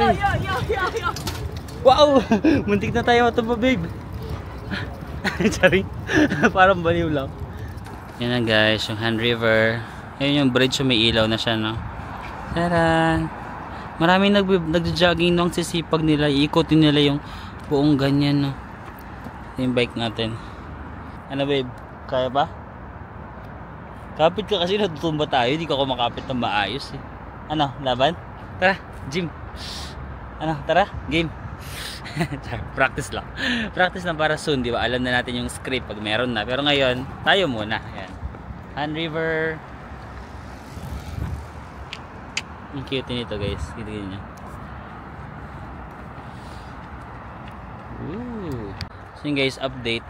Wow! Muntik na tayo matumba babe. Sorry. Parang baliw lang. Yan na guys, yung Han River. Ayun yung bridge, may ilaw na siya, no? Taran! Maraming nagja-jogging nung sisipag nila. Iikotin nila yung buong ganyan, no? Yung bike natin. Ano babe? Kaya ba? Kapit ka kasi natutumba tayo. Hindi ka kumakapit ng maayos eh. Ano? Laban? Tara! Gym! Ano? Tara! Game! Practice lang. Practice lang para soon, di ba? Alam na natin yung script pag meron na. Pero ngayon, tayo muna. Ayan. Han River. Ang cute nito guys. Tignan niyo. So yun guys, update.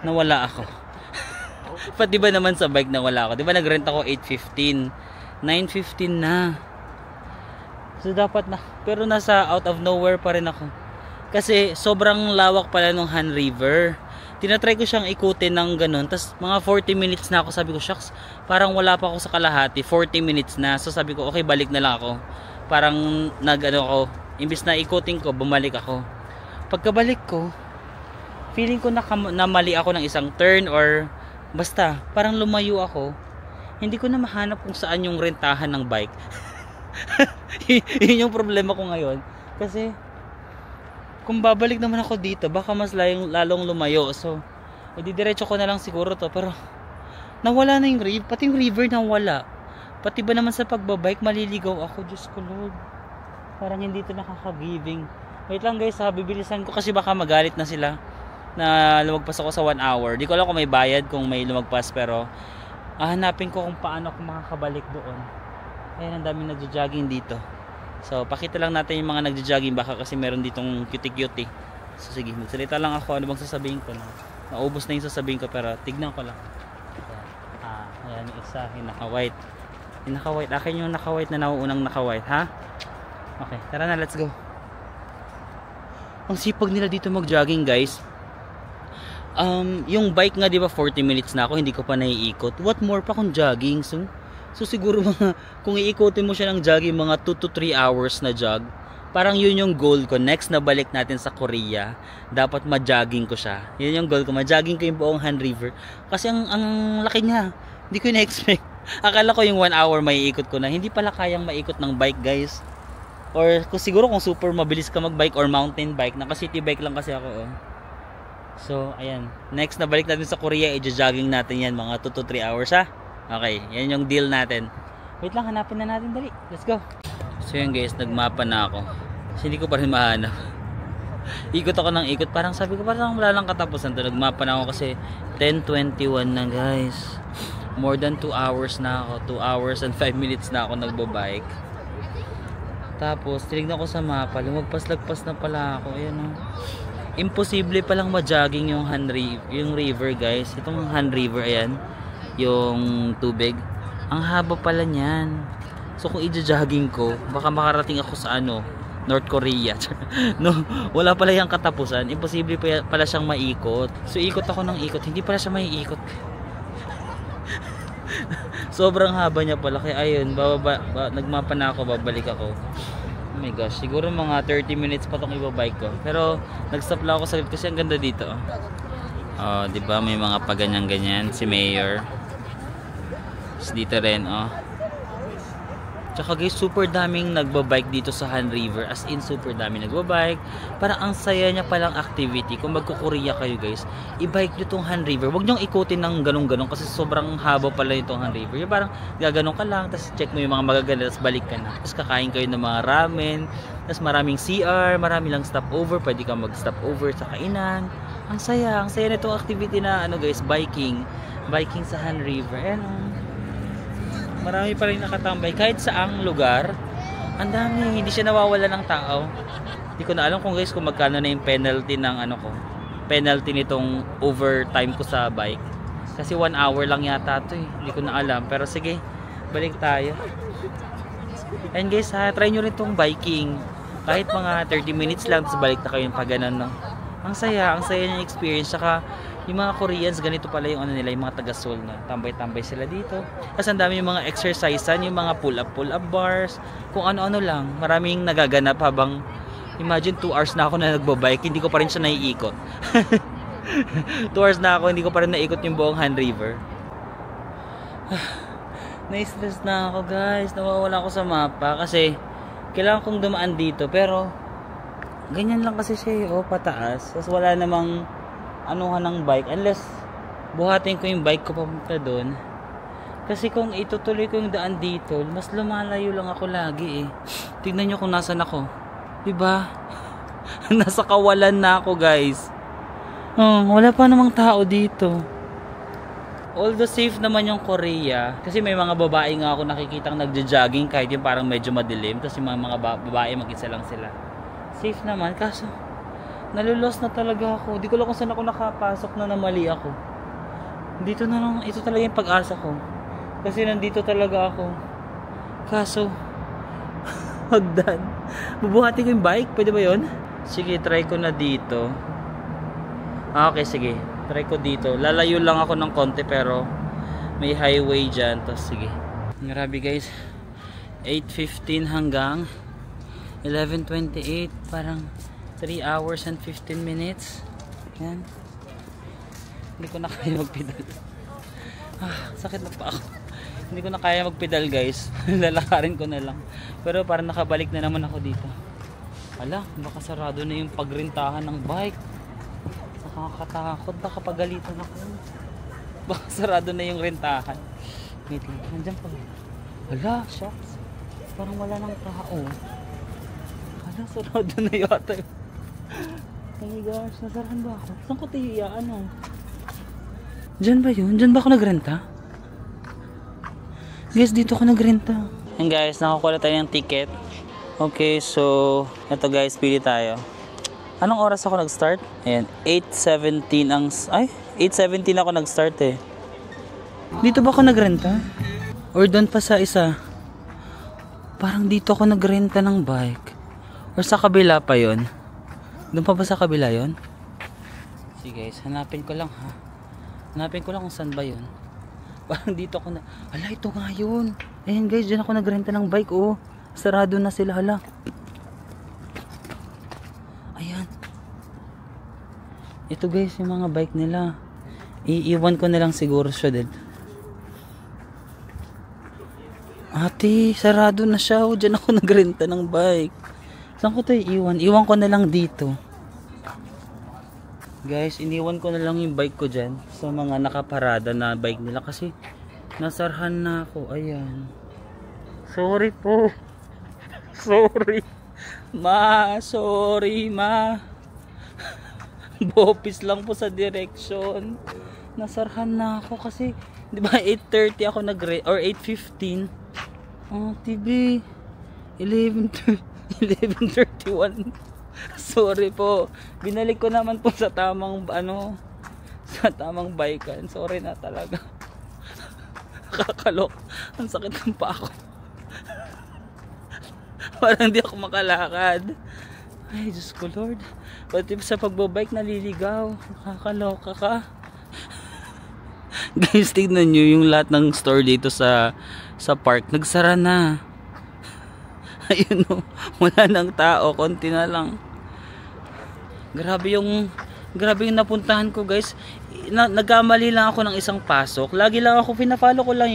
Nawala ako. Pati ba naman sa bike nawala ako? Di ba nag-rent ako 8:15? 9:15 na. So dapat na. Pero nasa out of nowhere pa rin ako. Kasi sobrang lawak pala nung Han River. Tinatry ko siyang ikutin ng ganun. Tapos mga 40 minutes na ako. Sabi ko, shucks, parang wala pa ako sa kalahati. 40 minutes na. So sabi ko, okay, balik na lang ako. Parang nag-ano ako. Imbis na ikutin ko, bumalik ako. Pagkabalik ko, feeling ko na mali ako ng isang turn or basta, parang lumayo ako. Hindi ko na mahanap kung saan yung rentahan ng bike. Yun yung problema ko ngayon. Kasi kung babalik naman ako dito, baka mas lalong lumayo. So, didiretso ko na lang siguro to. Pero, nawala na yung river. Pati yung river nawala. Pati ba naman sa pagbabike, maliligaw ako. Diyos ko Lord. Parang hindi ito nakaka-giving. Wait lang guys ha, bibilisan ko kasi baka magalit na sila na lumagpas ako sa 1 hour. Di ko alam kung may bayad, kung may lumagpas. Pero, hanapin ko kung paano ako makakabalik doon. Ayan, ang daming nagja-jogging dito. So, pakita lang natin yung mga nagja-jogging baka kasi meron ditong cutie-cutie. So, sige, magsalita lang ako. Ano bang sasabihin ko na? Naubos na yung sasabihin ko pero tignan ko lang. Ayan, yung isa, yung naka-white. Yung naka-white, akin yung naka-white na nauunang naka-white, ha? Okay, tara na, let's go. Ang sipag nila dito mag-jogging, guys. Yung bike nga, di ba 40 minutes na ako, hindi ko pa naiikot. What more pa kung jogging? So siguro mga, kung iikotin mo siya ng jogging, mga 2 to 3 hours na jog. Parang yun yung goal ko. Next na balik natin sa Korea, dapat ma-jogging ko siya. Yun yung goal ko, ma-jogging ko yung buong Han River. Kasi ang laki niya. Hindi ko na-expect. Akala ko yung 1 hour maiikot ko na. Hindi pala kayang maikot ng bike, guys. Or siguro kung super mabilis ka mag-bike or mountain bike. Naka-city bike lang kasi ako. So, ayan. Next na balik natin sa Korea, i-jogging natin yan. Mga 2 to 3 hours, ha? Okay, yan yung deal natin. Wait lang, hanapin na natin, dali. Let's go. So yun guys, nagmapa na ako. Kasi hindi ko pa rin mahanap. Ikot ako ng ikot. Parang sabi ko, parang wala lang katapusan to. Nagmapa na ako kasi 10:21 na guys. More than 2 hours na ako. 2 hours and 5 minutes na ako nagbabike. Tapos, tinignan ko sa mapa. Lumagpas-lagpas na pala ako. Ayan o. Imposible palang ma-jogging yung yung river guys. Itong Han River, ayan. Yung tubig. Ang haba pala niyan. So kung i-jogging ko, baka makarating ako sa North Korea. No, wala pala yung katapusan. Imposible pala siyang maikot. So ikot ako ng ikot, hindi pala siya maiikot. Sobrang haba niya pala. Kaya ayun, nagmapa na ako, babalik ako. Oh my gosh, siguro mga 30 minutes pa itong ibabike ko. Pero nag-stop lang ako saglit kasi ang ganda dito. Oh, 'di ba may mga paganyan-ganyan si Mayor. Dito rin, Tsaka guys, super daming nagbabike dito sa Han River. As in, super daming nagbabike. Parang ang saya niya palang activity. Kung magko-Korea kayo guys, i-bike nyo tong Han River. Huwag nyong ikutin ng ganong-ganong kasi sobrang haba pala itong Han River. Yung parang gaganon ka lang, tapos check mo yung mga magaganda, tapos balik ka na. Tapos kakain kayo ng mga ramen, tapos maraming CR, marami lang stopover. Pwede ka mag-stopover sa kainan. Ang saya nitong activity na guys, biking sa Han River. Marami pa rin nakatambay kahit saang lugar. Ang dami, hindi siya nawawala ng tao. Hindi ko na alam kung guys kung magkano na yung penalty ng penalty nitong overtime ko sa bike. Kasi 1 hour lang yata ito eh. Hindi ko na alam, pero sige, balik tayo. And guys, try nyo rin itong biking. Kahit mga 30 minutes lang, tapos balik na kayo yung paganan. Ang saya yung experience. Saka yung mga Koreans, ganito pala yung nila, yung mga taga-Seoul na tambay-tambay sila dito. Kasi ang dami yung mga exercisean, yung mga pull-up bars, kung ano-ano lang. Maraming nagaganap habang, imagine 2 hours na ako na nagbabike, hindi ko pa rin siya naiikot. 2 hours na ako, hindi ko pa rin naikot yung buong Han River. Na-stress na ako guys, nawawala ako sa mapa kasi kailangan kong dumaan dito, pero ganyan lang kasi siya pataas. Tapos wala namang ng bike unless buhatin ko yung bike ko papunta doon. Kasi kung itutuloy ko yung daan dito, mas lumalayo lang ako lagi eh. Tignan nyo kung nasan ako, diba? Nasa kawalan na ako guys. Wala pa namang tao dito. Although safe naman yung Korea, kasi may mga babae nga ako nakikitang nagja-jogging kahit yung parang medyo madilim. Tapos yung mga babae mag-isa lang sila. Safe naman, kaso nalulos na talaga ako. Hindi ko lang kung saan ako nakapasok na mali ako. Dito na lang, ito talaga yung pag-asa ko. Kasi nandito talaga ako. Kaso, hagdan. Bubuhati ko yung bike, pwede ba yun? Sige, try ko na dito. Okay, sige. Try ko dito. Lalayo lang ako ng konti pero may highway dyan. Tapos sige. Grabe guys. 8:15 hanggang 11:28. Parang 3 hours and 15 minutes. Yan. Hindi ko na kaya magpedal. Sakit na pa ako. Hindi ko na kaya magpedal guys. Lalakarin ko na lang. Pero parang nakabalik na naman ako dito. Ala, baka sarado na yung pagrintahan ng bike. Nakakatakot. Baka pagalitan ako. Baka sarado na yung rentahan. Wait lang. Nandiyan pa. Ala, shucks. Parang wala nang tao. Ala, sarado na yata yun. Oh my gosh, nasarahan ba ako? Saan ko tihiyaan Diyan ba yun? Diyan ba ako nagrenta? Guys, dito ako nagrenta. And guys, nakakuha tayo ng ticket. Okay, so eto guys, pili tayo. Anong oras ako nag-start? Ayan, 8:17 ako nag-start eh. Dito ba ako nagrenta? Or doon pa sa isa? Parang dito ako nagrenta ng bike. Or sa kabila pa yon? Doon pa ba sa kabila yon? Sige guys, hanapin ko lang ha. Hanapin ko lang kung saan ba yun. Parang dito ako na. Hala, ito nga yun. Ayan guys, dyan ako nagrenta ng bike. Oh, sarado na sila. Hala. Ayan. Ito guys, yung mga bike nila. Iiwan ko na lang siguro siya din. Ate, sarado na siya. Oh, dyan ako nagrenta ng bike. Saan ko ito iiwan? Iwan ko na lang dito. Guys, iniwan ko na lang yung bike ko dyan sa mga nakaparada na bike nila kasi nasarhan na ako. Ayan. Sorry po. Sorry. Sorry ma. Bopis lang po sa direction. Nasarhan na ako kasi, di ba 8:30 ako or 8:15. Oh, TV. 11:31. Sorry po. Binalik ko naman po sa tamang sa tamang bikean. Sorry na talaga. Kakalok. Ang sakit ng paa ko. Parang di ako makalakad. Ay, Diyos ko Lord. Pati sa pagbabike naliligaw. Nakakaloka ka. Guys, tignan nyo yung lahat ng store dito sa park. Nagsara na. Ayun o, wala nang tao, konti na lang. Grabe yung napuntahan ko guys. Nagkamali lang ako ng isang pasok. Lagi lang ako, pinafollow ko lang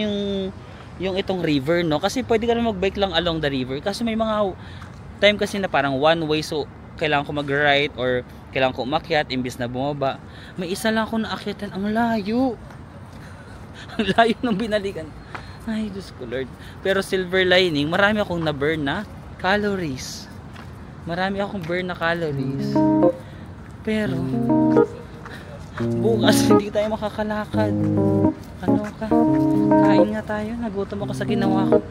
yung itong river, no? Kasi pwede ka na magbike lang along the river. Kasi may mga time kasi na parang one way, so kailangan ko mag-right or kailangan ko umakyat imbis na bumaba. May isa lang ako naakyatan, ang layo. Ang layo ng binalikan. Ay, Diyos ko Lord. Pero silver lining, marami akong na-burn na calories. Marami akong burn na calories. Pero, bukas hindi tayo makakalakad. Ano ka? Kain nga tayo. Nagutom ako sa ginawa ko.